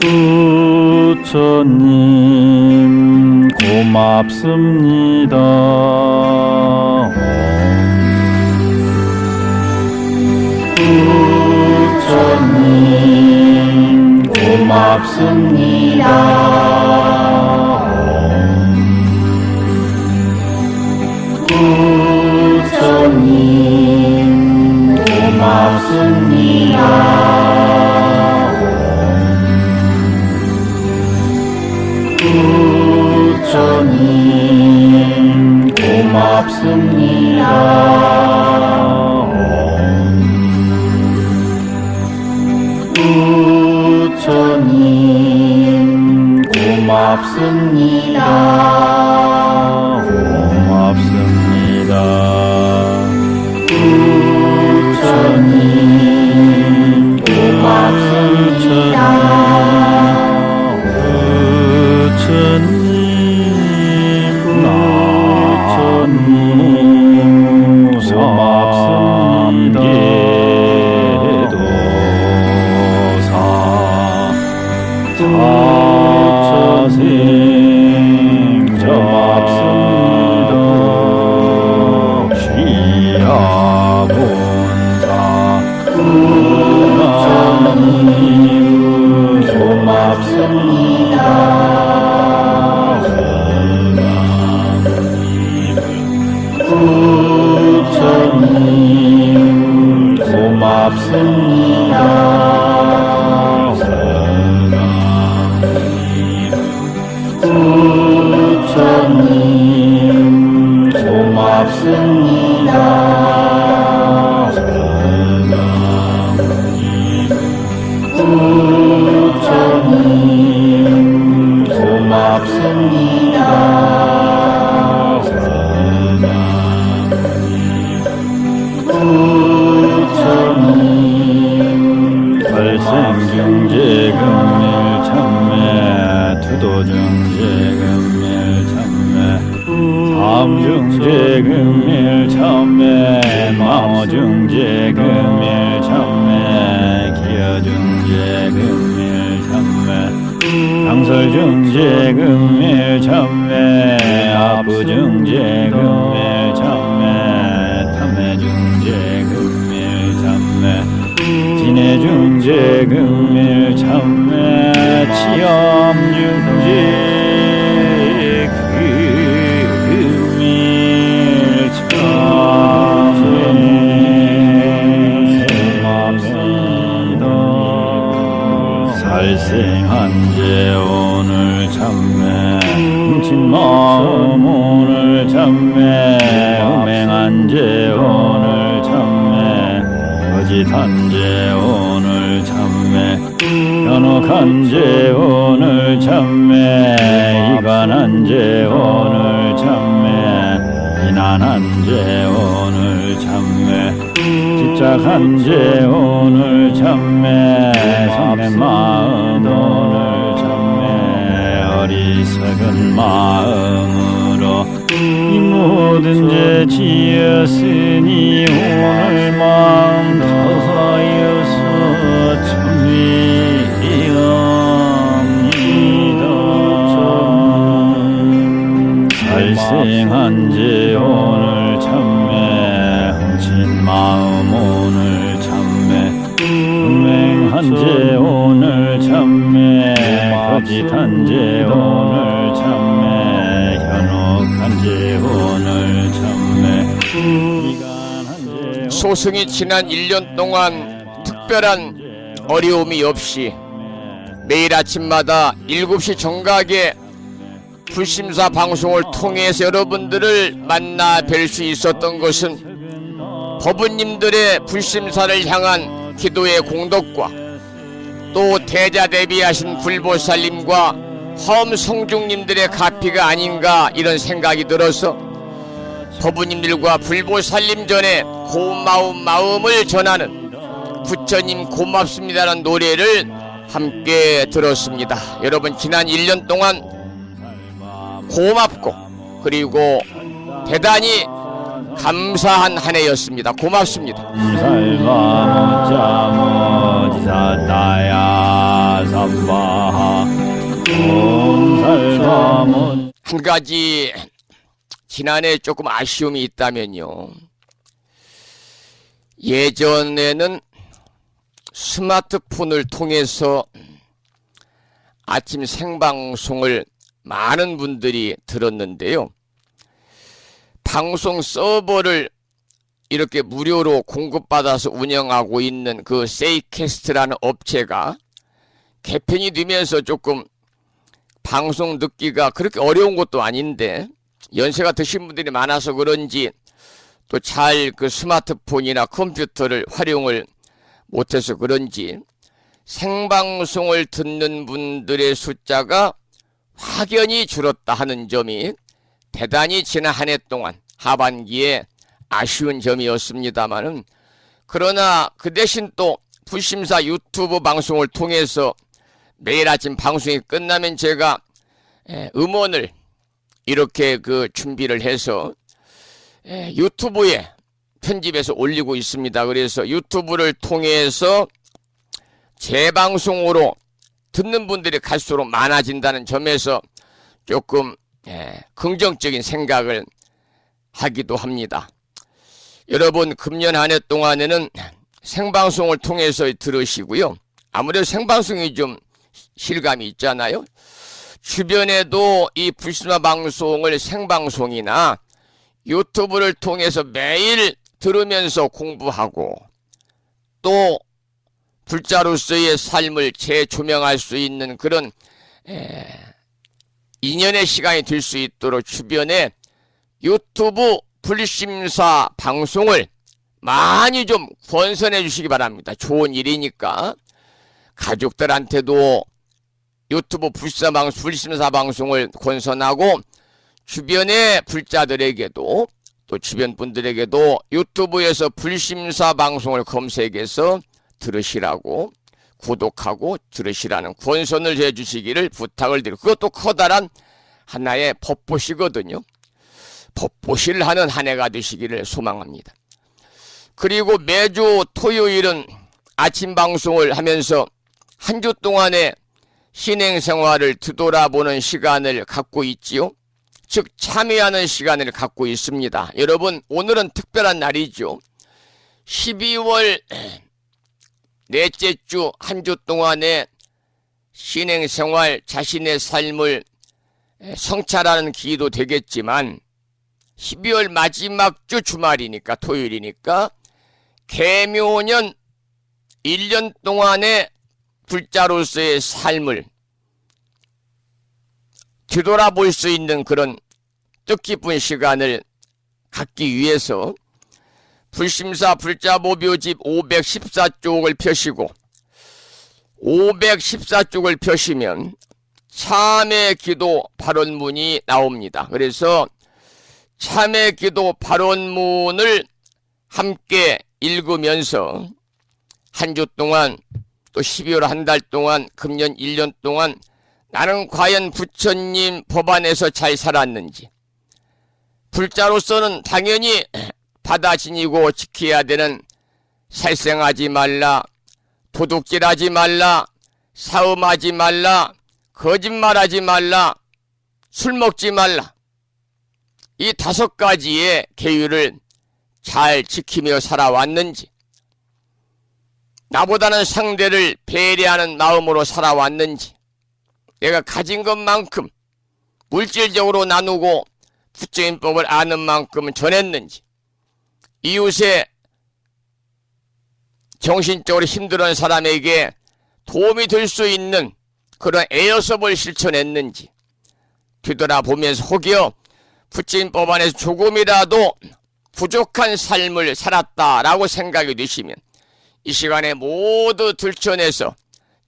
부처님 고맙습니다. 부처님 고맙습니다. 부처님 고맙습니다. 부처님 고맙습니다. 부처님 고맙습니다. 고맙습니다. 부처님 고맙습니다. 부처님 고맙습니다. 사생 고맙습니다. 귀하본사 부처님 고맙습니다. 부처님 고맙습니다. 부처님 고맙습니다. 부처님 고맙습니다. 부처님 발생경제금일참매 투도중제금일참매 삼중제금일참매 망어중제금일참매 기여중제금일참매 양설중제금일참매 아부중제금일참매 탐해중제금일참매 진해중제금일참매 치엄중제 고맙습니다. 살생한제 오늘 참매 훔친 마음 오늘 참매 음행한제 오늘 참매 거짓한제 오늘 참매 현혹한제 오늘 참매 이간한제 오늘 참매 비난한제 오늘 참매 집착한제 오늘 참매 성낸 마음 오늘 참매 어리석은 마음으로 이 모든 죄 지었으니 오늘 마음 다하여서 참회합니다. 살생한 죄 오늘 참회, 훔친 마음 오늘 참회, 음행한 죄 오늘 참회, 거짓한 죄 오늘 참회, 현혹한 죄 오늘 참회, 이간한 죄 소승이 지난 1년 동안 특별한 어려움이 없이 매일 아침마다 7시 정각에 불심사 방송을 통해서 여러분들을 만나 뵐 수 있었던 것은 법부님들의 불심사를 향한 기도의 공덕과 또 대자대비하신 불보살님과 화엄성중님들의 가피가 아닌가 이런 생각이 들어서 법부님들과 불보살님 전에 고마운 마음을 전하는 부처님 고맙습니다라는 노래를 함께 들었습니다. 여러분 지난 1년 동안 고맙고 그리고 대단히 감사한 한 해였습니다. 고맙습니다. 살바 모자모지사다야 삼바하 옴살바 한 가지 지난해 조금 아쉬움이 있다면요. 예전에는 스마트폰을 통해서 아침 생방송을 많은 분들이 들었는데요. 방송 서버를 이렇게 무료로 공급받아서 운영하고 있는 그 세이캐스트라는 업체가 개편이 되면서 조금 방송 듣기가 그렇게 어려운 것도 아닌데 연세가 드신 분들이 많아서 그런지 또 잘 그 스마트폰이나 컴퓨터를 활용을 못해서 그런지 생방송을 듣는 분들의 숫자가 확연히 줄었다 하는 점이 대단히 지난 한 해 동안 하반기에 아쉬운 점이었습니다마는 그러나 그 대신 또 불심사 유튜브 방송을 통해서 매일 아침 방송이 끝나면 제가 음원을 이렇게 그 준비를 해서 유튜브에 편집해서 올리고 있습니다. 그래서 유튜브를 통해서 재방송으로 듣는 분들이 갈수록 많아진다는 점에서 조금 긍정적인 생각을 하기도 합니다. 여러분 금년 한 해 동안에는 생방송을 통해서 들으시고요. 아무래도 생방송이 좀 실감이 있잖아요. 주변에도 이 불심사 방송을 생방송이나 유튜브를 통해서 매일 들으면서 공부하고 또 불자로서의 삶을 재조명할 수 있는 그런 인연의 시간이 될 수 있도록 주변에 유튜브 불심사 방송을 많이 좀 권선해 주시기 바랍니다. 좋은 일이니까 가족들한테도 유튜브 불심사 방송을 권선하고 주변의 불자들에게도 또 주변 분들에게도 유튜브에서 불심사 방송을 검색해서 들으시라고 구독하고 들으시라는 권선을 해주시기를 부탁을 드리고 그것도 커다란 하나의 법보시거든요. 법보시를 하는 한 해가 되시기를 소망합니다. 그리고 매주 토요일은 아침 방송을 하면서 한 주 동안의 신행생활을 뒤돌아보는 시간을 갖고 있지요. 즉 참여하는 시간을 갖고 있습니다. 여러분 오늘은 특별한 날이죠. 12월 넷째 주 한 주 동안의 신행생활 자신의 삶을 성찰하는 기도 되겠지만 12월 마지막 주 주말이니까 토요일이니까 계묘년 1년 동안의 불자로서의 삶을 뒤돌아볼 수 있는 그런 뜻깊은 시간을 갖기 위해서 불심사 불자보묘집 514쪽을 펴시고 514쪽을 펴시면 참회기도 발언문이 나옵니다. 그래서 참회기도 발언문을 함께 읽으면서 한 주 동안 또 12월 한 달 동안 금년 1년 동안 나는 과연 부처님 법안에서 잘 살았는지 불자로서는 당연히 받아 지니고 지켜야 되는 살생하지 말라, 도둑질하지 말라, 사음하지 말라, 거짓말하지 말라, 술 먹지 말라. 이 5가지의 계율을 잘 지키며 살아왔는지, 나보다는 상대를 배려하는 마음으로 살아왔는지, 내가 가진 것만큼 물질적으로 나누고 부처님법을 아는 만큼 전했는지, 이웃의 정신적으로 힘들어하는 사람에게 도움이 될 수 있는 그런 애여섭을 실천했는지 뒤돌아보면서 혹여 부처님법 안에서 조금이라도 부족한 삶을 살았다라고 생각이 되시면 이 시간에 모두 들춰내서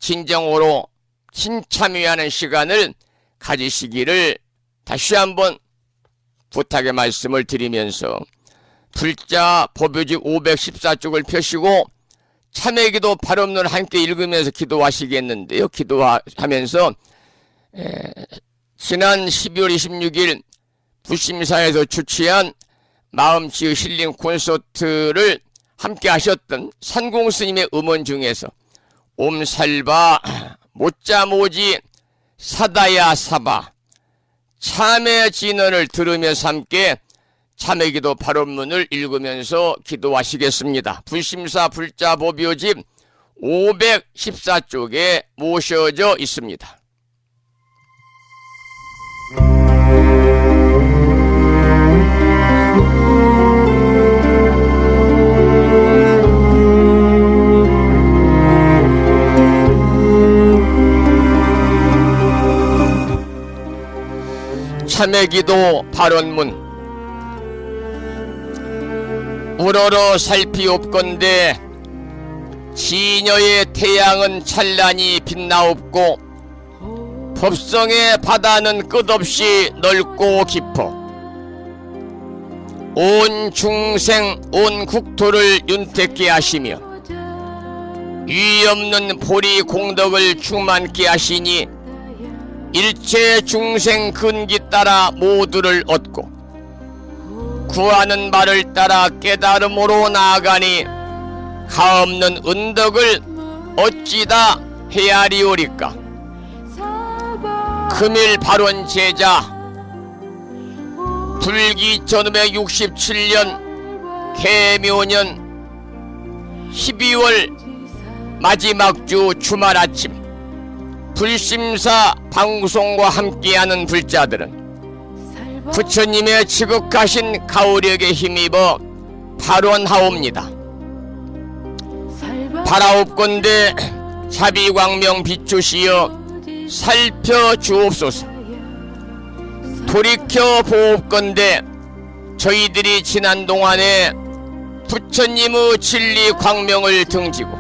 진정으로 신참여하는 시간을 가지시기를 다시 한번 부탁의 말씀을 드리면서 불자 법요집 514쪽을 펴시고 참회기도 발음론을 함께 읽으면서 기도하시겠는데요. 기도하면서 지난 12월 26일 부심사에서 주최한 마음치유 힐링 콘서트를 함께 하셨던 산공스님의 음원 중에서 옴살바 못자모지 사다야 사바 참회 진언을 들으면서 함께 참회기도 발언문을 읽으면서 기도하시겠습니다. 불심사 불자 법요집 514쪽에 모셔져 있습니다. 참회기도 발언문. 우러러 살피옵건대 진여의 태양은 찬란히 빛나옵고 법성의 바다는 끝없이 넓고 깊어 온 중생 온 국토를 윤택케 하시며 위 없는 보리 공덕을 충만케 하시니 일체 중생 근기 따라 모두를 얻고 구하는 바를 따라 깨달음으로 나아가니 가없는 은덕을 어찌다 헤아리오리까. 금일 발원 제자 불기 1567년 개묘년 12월 마지막 주 주말 아침 불심사 방송과 함께하는 불자들은 부처님의 지극하신 가호력에 힘입어 발원하옵니다. 바라옵건대 자비광명 비추시어 살펴주옵소서. 돌이켜 보옵건대 저희들이 지난 동안에 부처님의 진리 광명을 등지고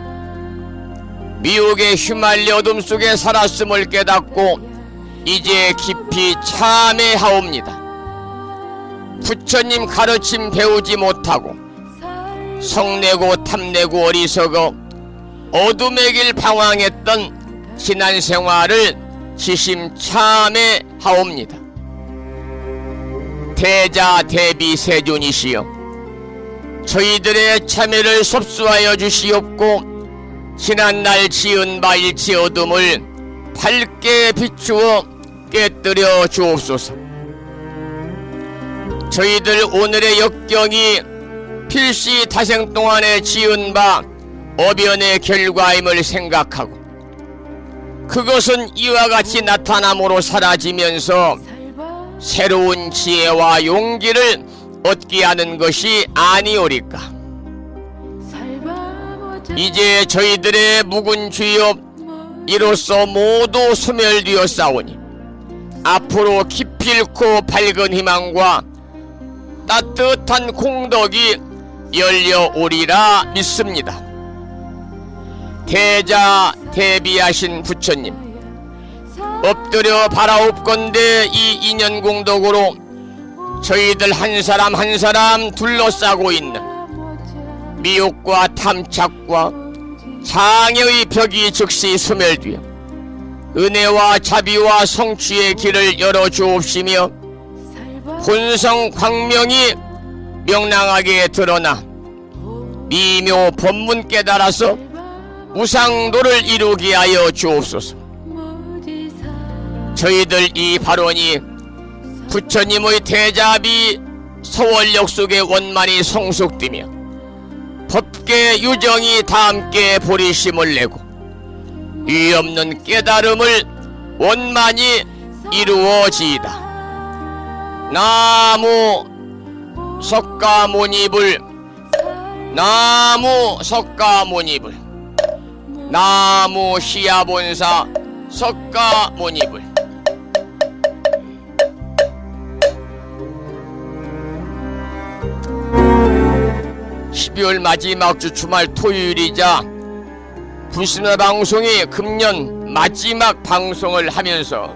미혹에 휘말려 어둠 속에 살았음을 깨닫고 이제 깊이 참회하옵니다. 부처님 가르침 배우지 못하고 성내고 탐내고 어리석어 어둠의 길 방황했던 지난 생활을 지심 참회하옵니다. 대자 대비 세존이시여 저희들의 참회를 섭수하여 주시옵고 지난날 지은 바 일체 어둠을 밝게 비추어 깨뜨려 주옵소서. 저희들 오늘의 역경이 필시 타생 동안에 지은 바 어변의 결과임을 생각하고 그것은 이와 같이 나타남으로 사라지면서 새로운 지혜와 용기를 얻게 하는 것이 아니오리까. 이제 저희들의 묵은 죄업 이로써 모두 소멸되었사오니 앞으로 기필코 밝은 희망과 따뜻한 공덕이 열려오리라 믿습니다. 대자 대비하신 부처님 엎드려 바라옵건대 이 인연 공덕으로 저희들 한 사람 한 사람 둘러싸고 있는 미혹과 탐착과 장애의 벽이 즉시 소멸되어 은혜와 자비와 성취의 길을 열어주옵시며 혼성 광명이 명랑하게 드러나 미묘 법문 깨달아서 우상도를 이루게 하여 주옵소서. 저희들 이 발언이 부처님의 대자비 서원력 속에 원만히 성숙되며 법계 유정이 다 함께 보리심을 내고 유없는 깨달음을 원만히 이루어지이다. 나무 석가모니불, 나무 석가모니불, 나무 시야본사 석가모니불. 12월 마지막 주 주말 토요일이자 불신의 방송이 금년 마지막 방송을 하면서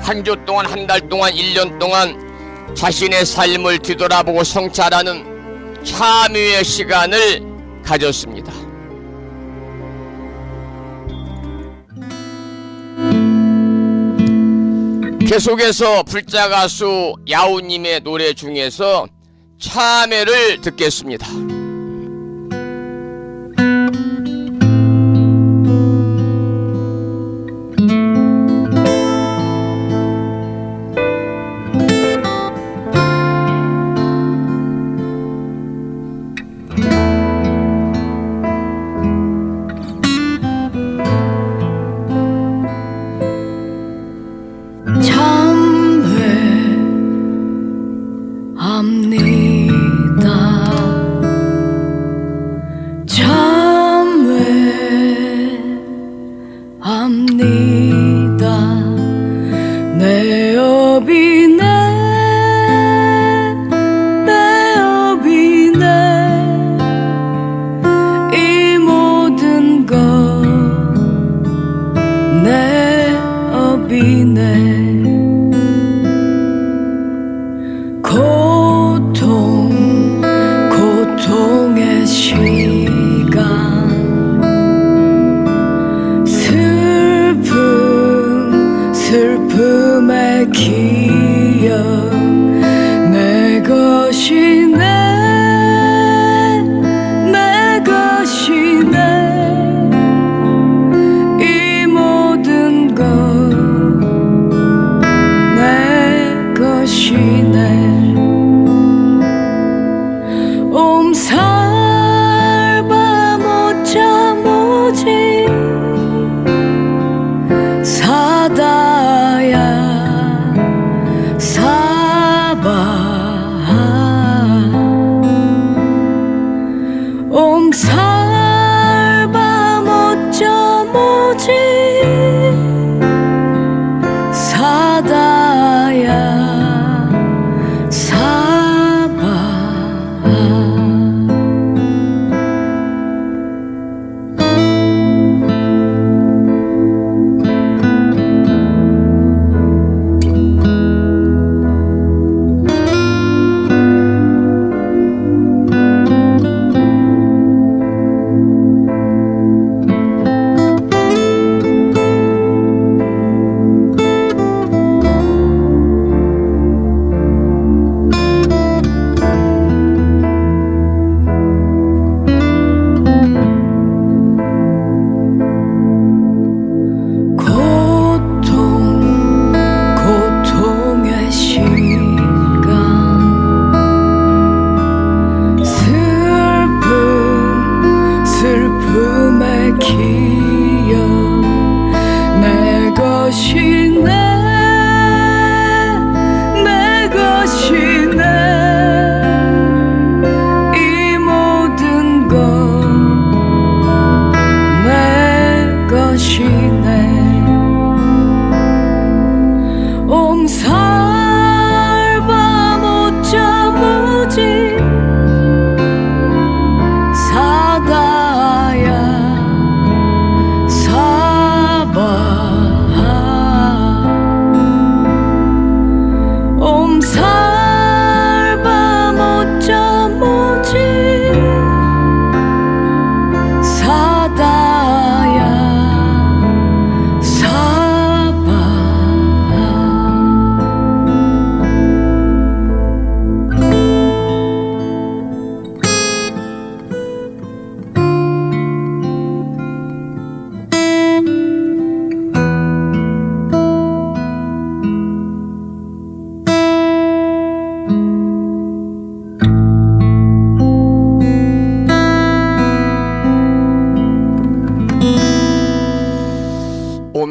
한 주 동안, 한 달 동안, 1년 동안 자신의 삶을 뒤돌아보고 성찰하는 참회의 시간을 가졌습니다. 계속해서 불자가수 야우님의 노래 중에서 참회를 듣겠습니다. 참회합니다.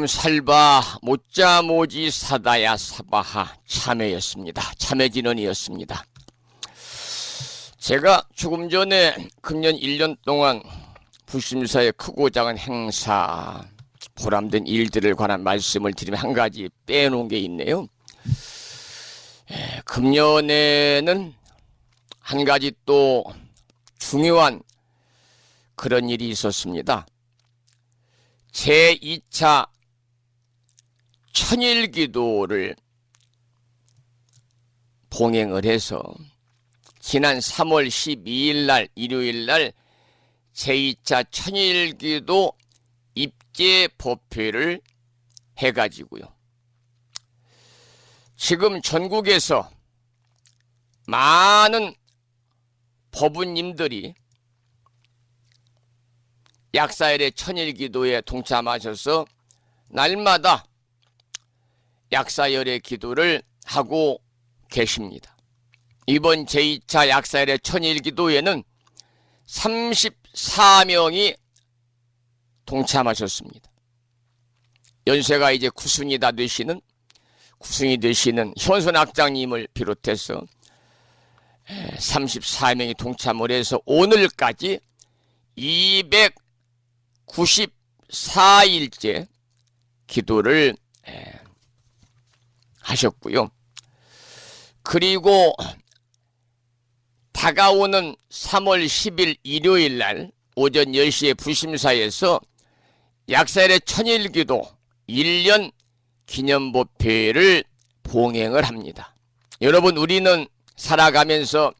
살바 못자 모지 사다야 사바하 참회였습니다. 참회진언이었습니다. 제가 조금 전에 금년 1년 동안 부심사의 크고 작은 행사, 보람된 일들을 관한 말씀을 드리면 한 가지 빼놓은 게 있네요. 금년에는 한 가지 또 중요한 그런 일이 있었습니다. 제2차 천일기도를 봉행을 해서 지난 3월 12일 날 일요일 날 제2차 천일기도 입제 법회를 해가지고요. 지금 전국에서 많은 법우님들이 약사일의 천일기도에 동참하셔서 날마다 약사열의 기도를 하고 계십니다. 이번 제2차 약사일의 천일기도에는 34명이 동참하셨습니다. 연세가 이제 구순이 되시는 현손 학장님을 비롯해서 34명이 동참을 해서 오늘까지 294일째 기도를 하셨고요. 그리고 다가오는 3월 10일 일요일 날 오전 10시에 부심사에서 약사일의 천일기도 1년 기념법회를 봉행을 합니다. 여러분, 우리는 살아가면서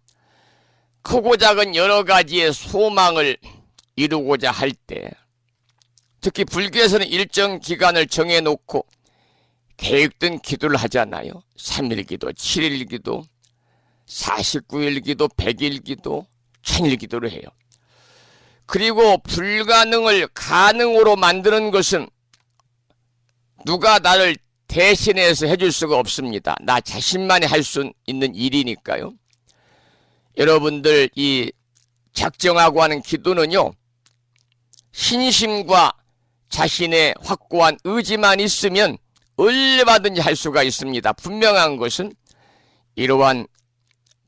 크고 작은 여러 가지의 소망을 이루고자 할 때, 특히 불교에서는 일정 기간을 정해놓고 계획된 기도를 하잖아요. 3일 기도, 7일 기도, 49일 기도, 100일 기도, 1000일 기도를 해요. 그리고 불가능을 가능으로 만드는 것은 누가 나를 대신해서 해줄 수가 없습니다. 나 자신만이 할 수 있는 일이니까요. 여러분들 이 작정하고 하는 기도는요, 신심과 자신의 확고한 의지만 있으면 얼마든지 할 수가 있습니다. 분명한 것은 이러한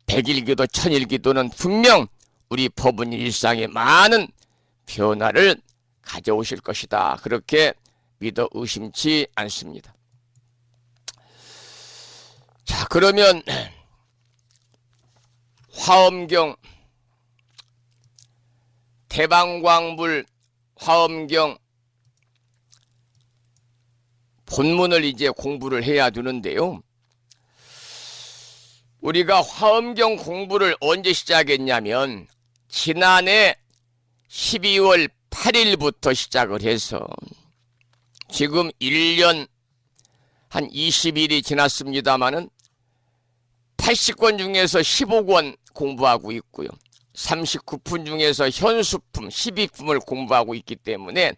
100일 기도, 1000일 기도는 분명 우리 법은 일상에 많은 변화를 가져오실 것이다. 그렇게 믿어 의심치 않습니다. 자, 그러면 화엄경, 대방광불 화엄경 본문을 이제 공부를 해야 되는데요. 우리가 화엄경 공부를 언제 시작했냐면 지난해 12월 8일부터 시작을 해서 지금 1년 한 20일이 지났습니다마는 80권 중에서 15권 공부하고 있고요. 39품 중에서 현수품 12품을 공부하고 있기 때문에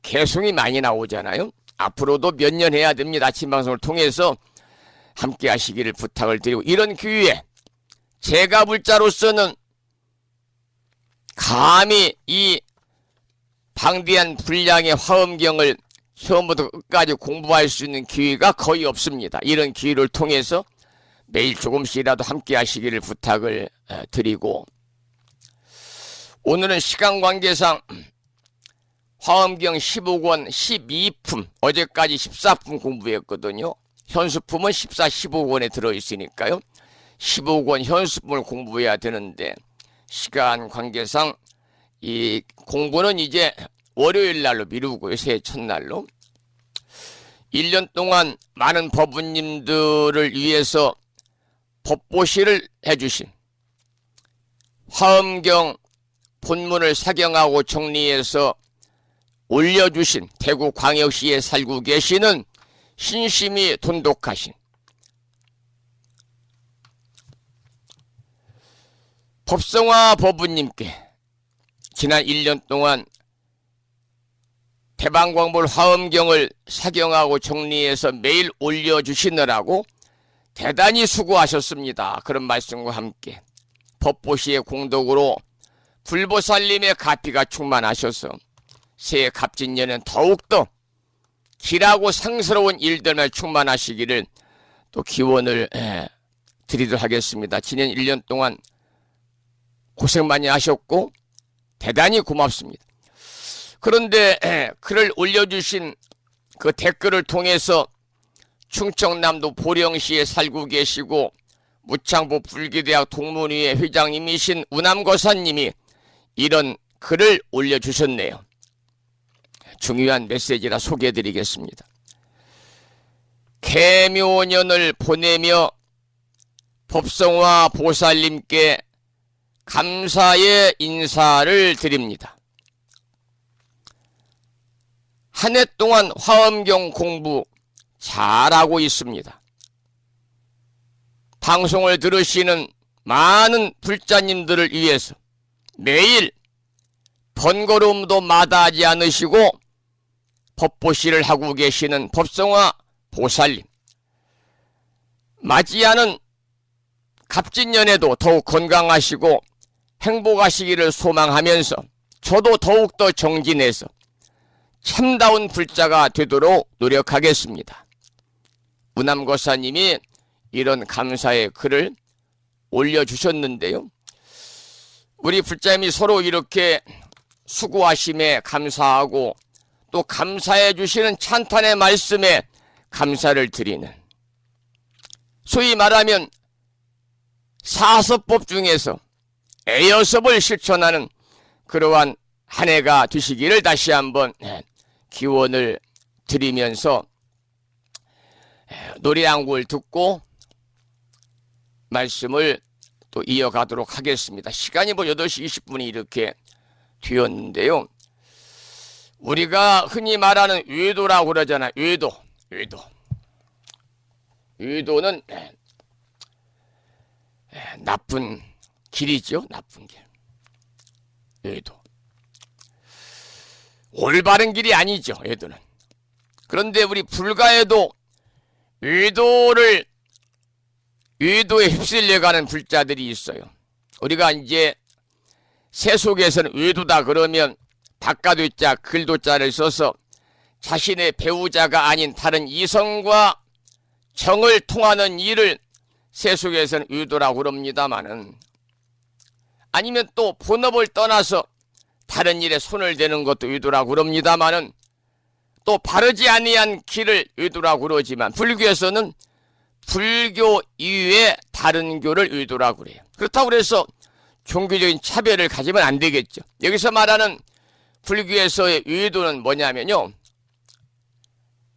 개송이 많이 나오잖아요. 앞으로도 몇 년 해야 됩니다. 아침 방송을 통해서 함께 하시기를 부탁을 드리고, 이런 기회에 제가 불자로서는 감히 이 방대한 분량의 화엄경을 처음부터 끝까지 공부할 수 있는 기회가 거의 없습니다. 이런 기회를 통해서 매일 조금씩이라도 함께 하시기를 부탁을 드리고, 오늘은 시간 관계상 화엄경 15권 12품, 어제까지 14품 공부했거든요. 현수품은 14, 15권에 들어있으니까요. 15권 현수품을 공부해야 되는데 시간 관계상 이 공부는 이제 월요일 날로 미루고요. 새해 첫날로. 1년 동안 많은 법우님들을 위해서 법보시를 해주신, 화엄경 본문을 사경하고 정리해서 올려주신 대구광역시에 살고 계시는 신심이 돈독하신 법성화 법우님께 지난 1년 동안 대방광불 화엄경을 사경하고 정리해서 매일 올려주시느라고 대단히 수고하셨습니다. 그런 말씀과 함께 법보시의 공덕으로 불보살님의 가피가 충만하셔서 새해 갑진년은 더욱더 길하고 상스러운 일들만 충만하시기를 또 기원을 드리도록 하겠습니다. 지난 1년 동안 고생 많이 하셨고 대단히 고맙습니다. 그런데 글을 올려주신 그 댓글을 통해서 충청남도 보령시에 살고 계시고 무창보 불기대학 동문회 회장님이신 우남거사님이 이런 글을 올려주셨네요. 중요한 메시지라 소개해드리겠습니다. 계묘년을 보내며 법성화 보살님께 감사의 인사를 드립니다. 한 해 동안 화엄경 공부 잘하고 있습니다. 방송을 들으시는 많은 불자님들을 위해서 매일 번거로움도 마다하지 않으시고 법보시를 하고 계시는 법성화 보살님, 맞이하는 갑진년에도 더욱 건강하시고 행복하시기를 소망하면서 저도 더욱더 정진해서 참다운 불자가 되도록 노력하겠습니다. 우남거사님이 이런 감사의 글을 올려주셨는데요. 우리 불자님이 서로 이렇게 수고하심에 감사하고 또 감사해 주시는 찬탄의 말씀에 감사를 드리는, 소위 말하면 사서법 중에서 애여섭을 실천하는 그러한 한 해가 되시기를 다시 한번 기원을 드리면서 노래 한 곡을 듣고 말씀을 또 이어가도록 하겠습니다. 시간이 8시 20분이 이렇게 되었는데요. 우리가 흔히 말하는 외도라고 그러잖아요. 외도는 나쁜 길이죠. 나쁜 길. 외도. 올바른 길이 아니죠. 외도는. 그런데 우리 불가에도 외도에 휩쓸려가는 불자들이 있어요. 우리가 이제 세속에서는 외도다 그러면 바깥외자 글도자를 써서 자신의 배우자가 아닌 다른 이성과 정을 통하는 일을 세속에서는 외도라고 그럽니다마는, 아니면 또 본업을 떠나서 다른 일에 손을 대는 것도 외도라고 그럽니다마는, 또 바르지 아니한 길을 외도라고 그러지만 불교에서는 불교 이외에 다른 교를 외도라고 그래요. 그렇다고 그래서 종교적인 차별을 가지면 안 되겠죠. 여기서 말하는 불교에서의 외도는 뭐냐면요,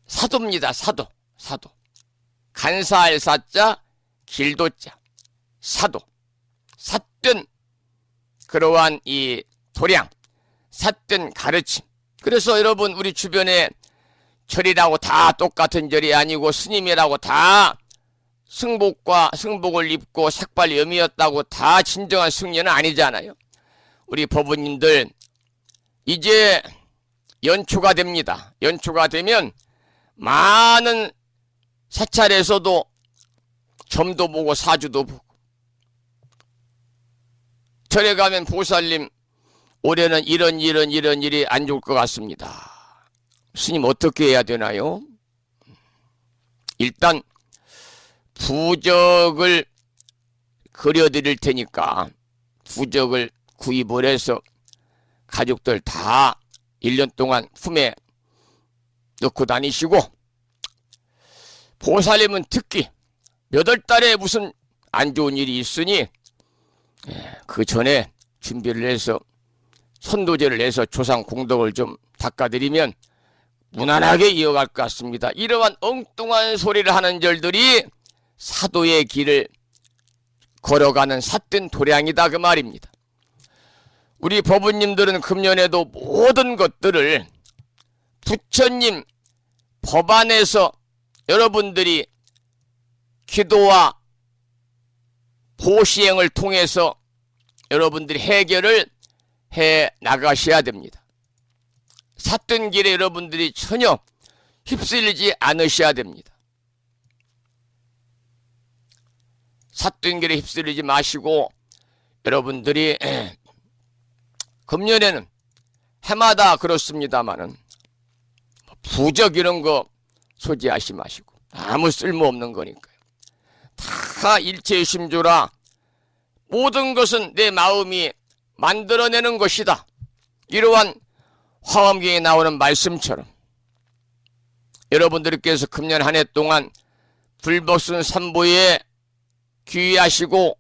사도입니다. 사도. 간사할 사자, 길도자, 사도. 삿된 그러한 이 도량, 삿된 가르침. 그래서 여러분, 우리 주변에 절이라고 다 똑같은 절이 아니고 스님이라고 다 승복을 입고 색발 염이었다고 다 진정한 승려는 아니잖아요. 우리 법부님들 이제 연초가 됩니다. 연초가 되면 많은 사찰에서도 점도 보고 사주도 보고, 절에 가면 보살님 올해는 이런 일이 안 좋을 것 같습니다. 스님 어떻게 해야 되나요? 일단 부적을 그려드릴 테니까 부적을 구입을 해서 가족들 다 1년 동안 품에 넣고 다니시고, 보살님은 특히 몇 월 달에 무슨 안 좋은 일이 있으니 그 전에 준비를 해서 선도제를 해서 조상 공덕을 좀 닦아드리면 무난하게 이어갈 것 같습니다. 이러한 엉뚱한 소리를 하는 절들이 사도의 길을 걸어가는 삿된 도량이다 그 말입니다. 우리 법부님들은 금년에도 모든 것들을 부처님 법안에서 여러분들이 기도와 보시행을 통해서 여러분들이 해결을 해 나가셔야 됩니다. 삿된 길에 여러분들이 전혀 휩쓸리지 않으셔야 됩니다. 삿된 길에 휩쓸리지 마시고 여러분들이 금년에는 해마다 그렇습니다마는 부적 이런 거 소지하지 마시고 아무 쓸모없는 거니까요. 다 일체심조라 모든 것은 내 마음이 만들어내는 것이다. 이러한 화엄경에 나오는 말씀처럼 여러분들께서 금년 한 해 동안 불법순 삼보에 귀의하시고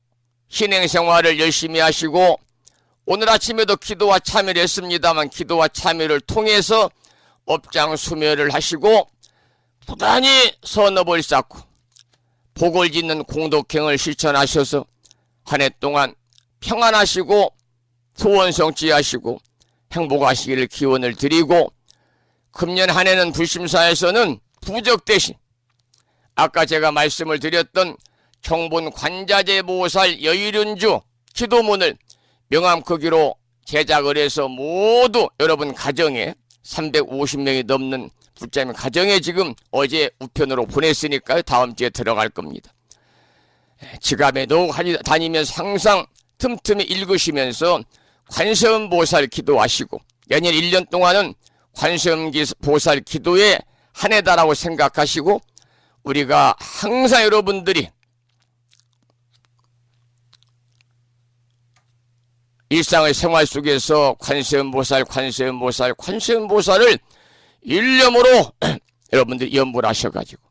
신행생활을 열심히 하시고 오늘 아침에도 기도와 참여를 했습니다만 기도와 참여를 통해서 업장수멸을 하시고 부단히 선업을 쌓고 복을 짓는 공덕행을 실천하셔서 한 해 동안 평안하시고 소원성취하시고 행복하시기를 기원을 드리고 금년 한 해는 불심사에서는 부적 대신 아까 제가 말씀을 드렸던 정본 관자재 보살 여일윤주 기도문을 명암크기로 제작을 해서 모두 여러분 가정에 350명이 넘는 불자님 가정에 지금 어제 우편으로 보냈으니까요. 다음 주에 들어갈 겁니다. 지갑에 넣고 다니면서 항상 틈틈이 읽으시면서 관세음보살 기도하시고 내년 1년 동안은 관세음보살 기도의 한 해다라고 생각하시고 우리가 항상 여러분들이 일상의 생활 속에서 관세음보살을 일념으로 여러분들이 염불 하셔가지고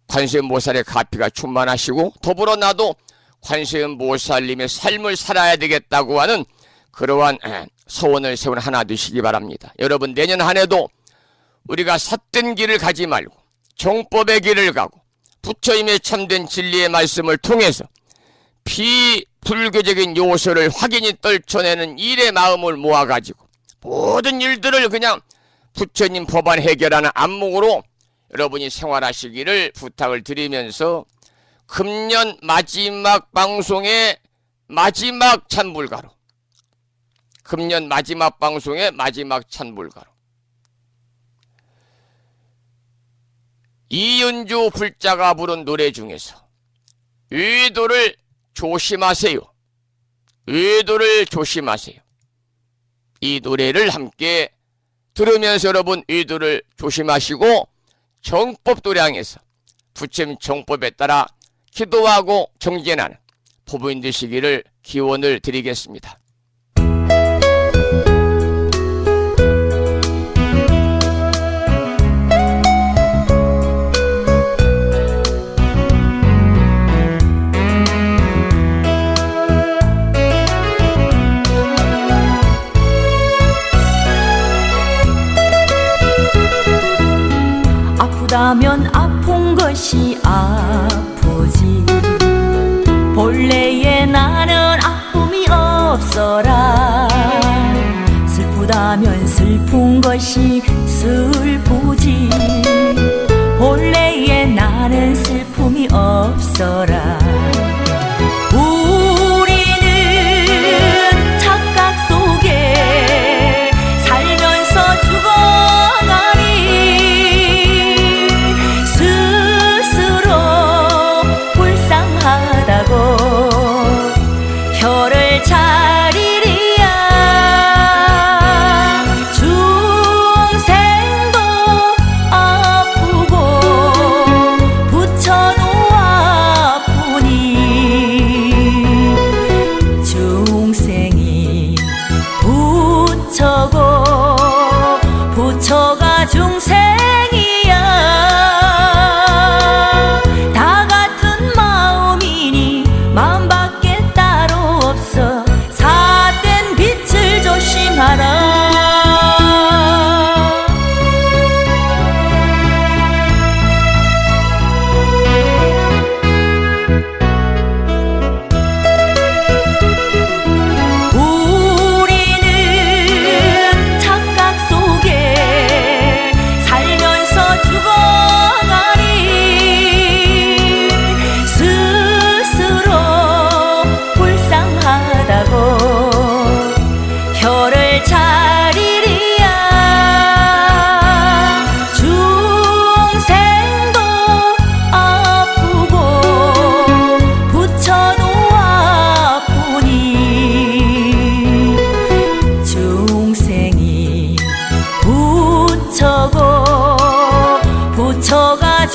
관세음보살의 가피가 충만하시고 더불어 나도 관세음보살님의 삶을 살아야 되겠다고 하는 그러한 소원을 세운 하나 되시기 바랍니다. 여러분 내년 한 해도 우리가 삿된 길을 가지 말고 정법의 길을 가고 부처님의 참된 진리의 말씀을 통해서 비불교적인 요소를 확연히 떨쳐내는 일의 마음을 모아가지고 모든 일들을 그냥 부처님 법안 해결하는 안목으로 여러분이 생활하시기를 부탁을 드리면서 금년 마지막 방송의 마지막 찬불가로 금년 마지막 방송의 마지막 찬불가로 이윤주 불자가 부른 노래 중에서 의도를 조심하세요. 의도를 조심하세요. 이 노래를 함께 들으면서 여러분 의도를 조심하시고 정법 도량에서 부처님 정법에 따라 기도하고 정진하는 법인 되시기를 기원을 드리겠습니다. 아프다면 아픈 것이 아프지 본래의 나는 아픔이 없어라 슬프다면 슬픈 것이 슬프지 본래의 나는 슬픔이 없어라 우리는 착각 속에 살면서 죽어가니 혀를 차리리야 중생도 아프고 부처도 아프고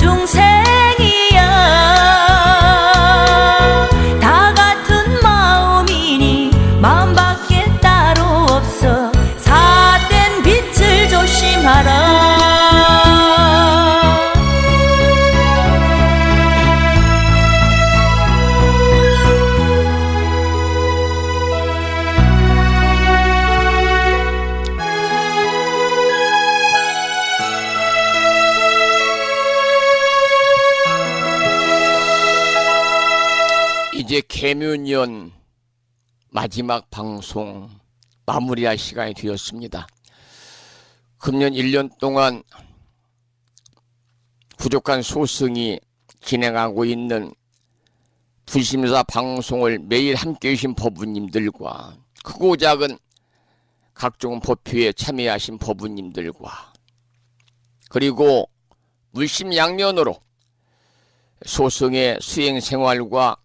중생이야 다 같은 마음이니 마음밖에 따로 없어 삿된 빛을 조심하라 이제 계묘년 마지막 방송 마무리할 시간이 되었습니다. 금년 1년 동안 부족한 소승이 진행하고 있는 불심사 방송을 매일 함께해 주신 법부님들과 크고 작은 각종 법회에 참여하신 법부님들과 그리고 물심양면으로 소승의 수행생활과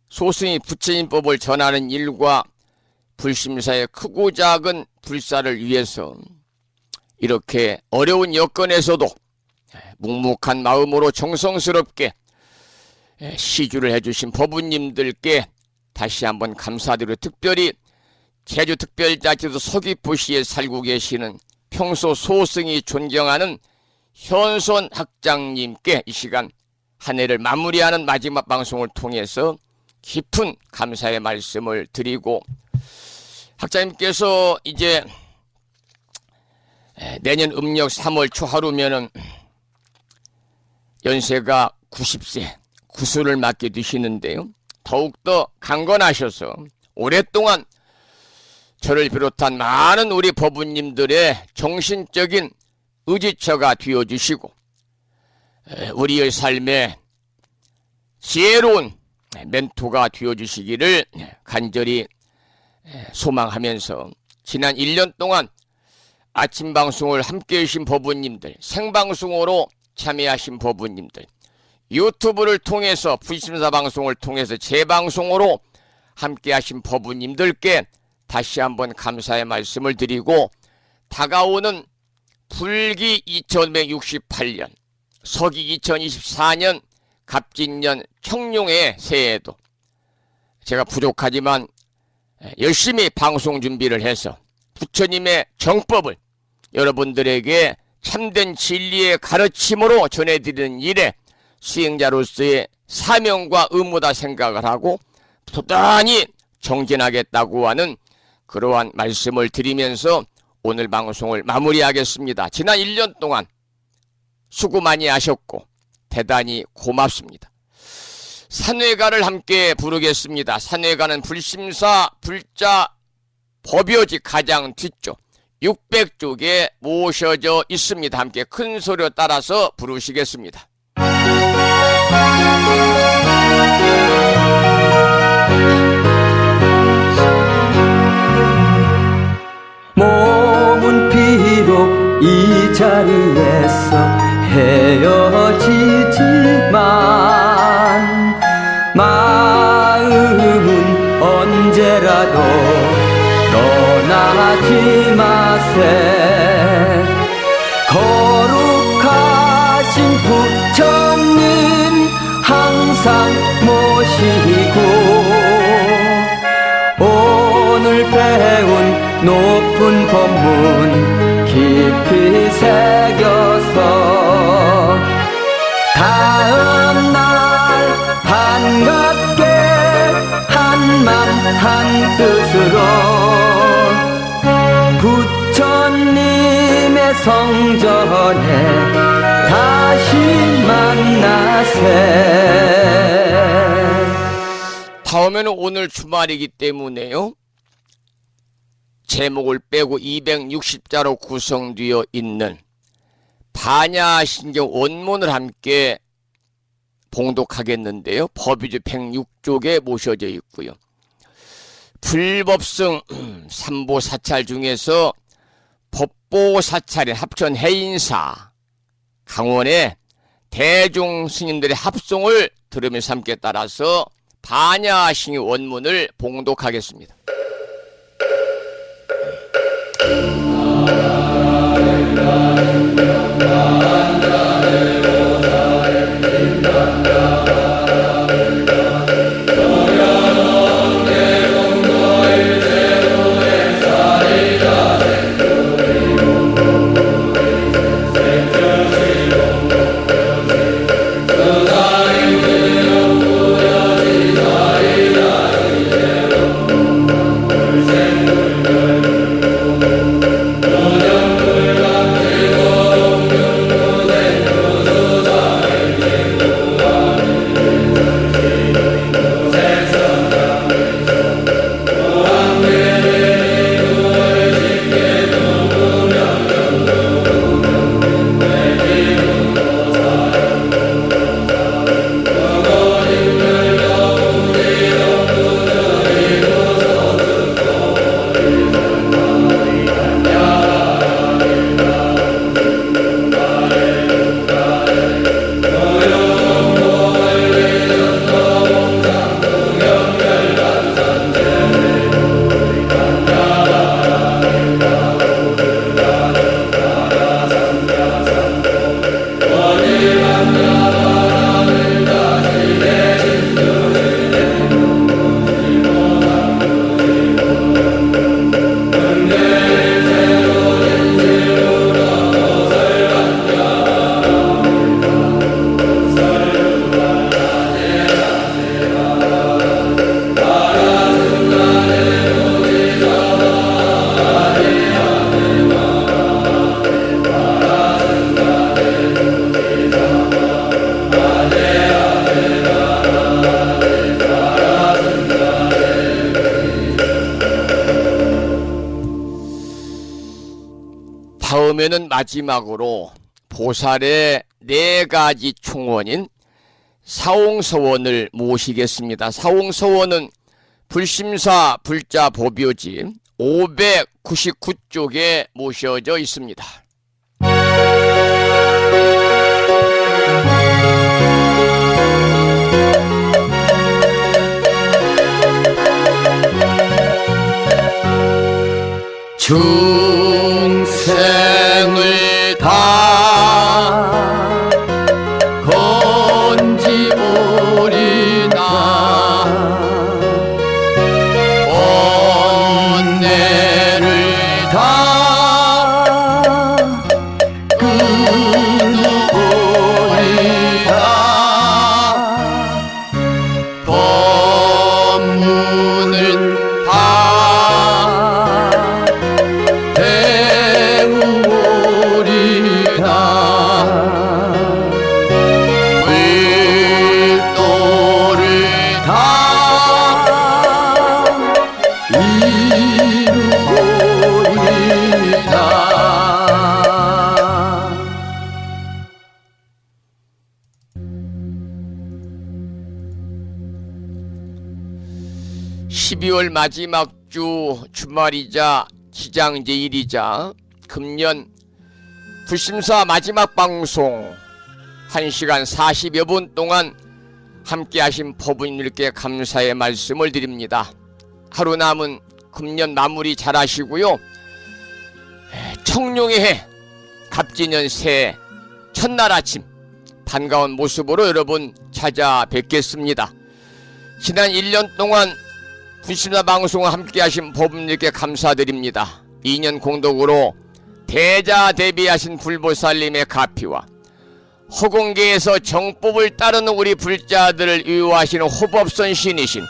소승이 부처님법을 전하는 일과 불심사의 크고 작은 불사를 위해서 이렇게 어려운 여건에서도 묵묵한 마음으로 정성스럽게 시주를 해주신 법부님들께 다시 한번 감사드리고 특별히 제주특별자치도 서귀포시에 살고 계시는 평소 소승이 존경하는 현손 학장님께 이 시간 한 해를 마무리하는 마지막 방송을 통해서 깊은 감사의 말씀을 드리고 학자님께서 이제 내년 음력 3월 초하루면은 연세가 90세 구수를 맞게 되시는데요. 더욱더 강건하셔서 오랫동안 저를 비롯한 많은 우리 법부님들의 정신적인 의지처가 되어주시고 우리의 삶에 지혜로운 멘토가 되어주시기를 간절히 소망하면서 지난 1년 동안 아침 방송을 함께 해주신 법부님들, 생방송으로 참여하신 법부님들, 유튜브를 통해서 불심사 방송을 통해서 재방송으로 함께 하신 법부님들께 다시 한번 감사의 말씀을 드리고 다가오는 불기 2168년, 서기 2024년 갑진년 청룡의 새해에도 제가 부족하지만 열심히 방송 준비를 해서 부처님의 정법을 여러분들에게 참된 진리의 가르침으로 전해드리는 일에 수행자로서의 사명과 의무다 생각을 하고 부단히 정진하겠다고 하는 그러한 말씀을 드리면서 오늘 방송을 마무리하겠습니다. 지난 1년 동안 수고 많이 하셨고 대단히 고맙습니다. 산회가를 함께 부르겠습니다. 산회가는 불심사 불자 법요지 가장 뒤쪽 600쪽에 모셔져 있습니다. 함께 큰 소리로 따라서 부르시겠습니다. 몸은 비록 이 자리에서 헤어지지만 마음은 언제라도 떠나지 마세. 거룩하신 부처님 항상 모시고 오늘 배운 높은 법문 깊이 새겨서 다음날 반갑게 한맘 한뜻으로 부처님의 성전에 다시 만나세. 다음에는 오늘 주말이기 때문에요. 제목을 빼고 260자로 구성되어 있는 반야신경 원문을 함께 봉독하겠는데요. 법유주 106쪽에 모셔져 있고요. 불법성 삼보사찰 중에서 법보사찰인 합천 해인사 강원의 대중 스님들의 합송을 들으면서 함께 따라서 반야신경 원문을 봉독하겠습니다. 나 다음에는 마지막으로 보살의 4가지 총원인 사홍서원을 모시겠습니다. 사홍서원은 불심사 불자 보묘지 599쪽에 모셔져 있습니다. 중생을 다 건지오리나 번뇌를 다 끊어오리다 법문은 다 불도를 다 이루고이다. 12월 마지막 주 주말이자 기장제일이자 금년 불심사 마지막 방송 1시간 40여 분 동안 함께 하신 법부님들께 감사의 말씀을 드립니다. 하루 남은 금년 마무리 잘 하시고요. 청룡의 해 갑진년 새해 첫날 아침 반가운 모습으로 여러분 찾아뵙겠습니다. 지난 1년 동안 불심사 방송을 함께 하신 법부님들께 감사드립니다. 2년 공덕으로 대자대비하신 불보살님의 가피와 허공계에서 정법을 따르는 우리 불자들을 유효하시는 호법선 신이신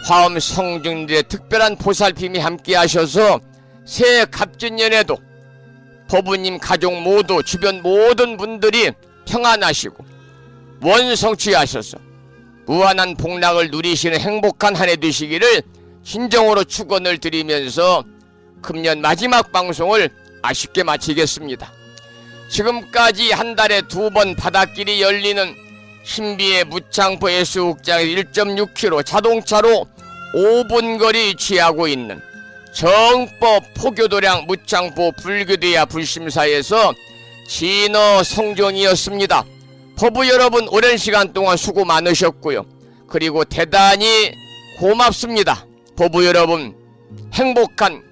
화엄 성중들의 특별한 보살핌이 함께 하셔서 새해 갑진년에도 법부님 가족 모두 주변 모든 분들이 평안하시고 원성취하셔서 무한한 복락을 누리시는 행복한 한 해 되시기를 진정으로 축원을 드리면서 금년 마지막 방송을 아쉽게 마치겠습니다. 지금까지 한 달에 2번 바닷길이 열리는 신비의 무창포 해수욕장에서 1.6km 자동차로 5분 거리 위치하고 있는 정법 포교도량 무창포 불교대야 불심사에서 진어 성종이었습니다. 법부 여러분 오랜 시간 동안 수고 많으셨고요. 그리고 대단히 고맙습니다. 법부 여러분 행복한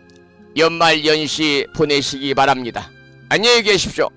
연말 연시 보내시기 바랍니다. 안녕히 계십시오.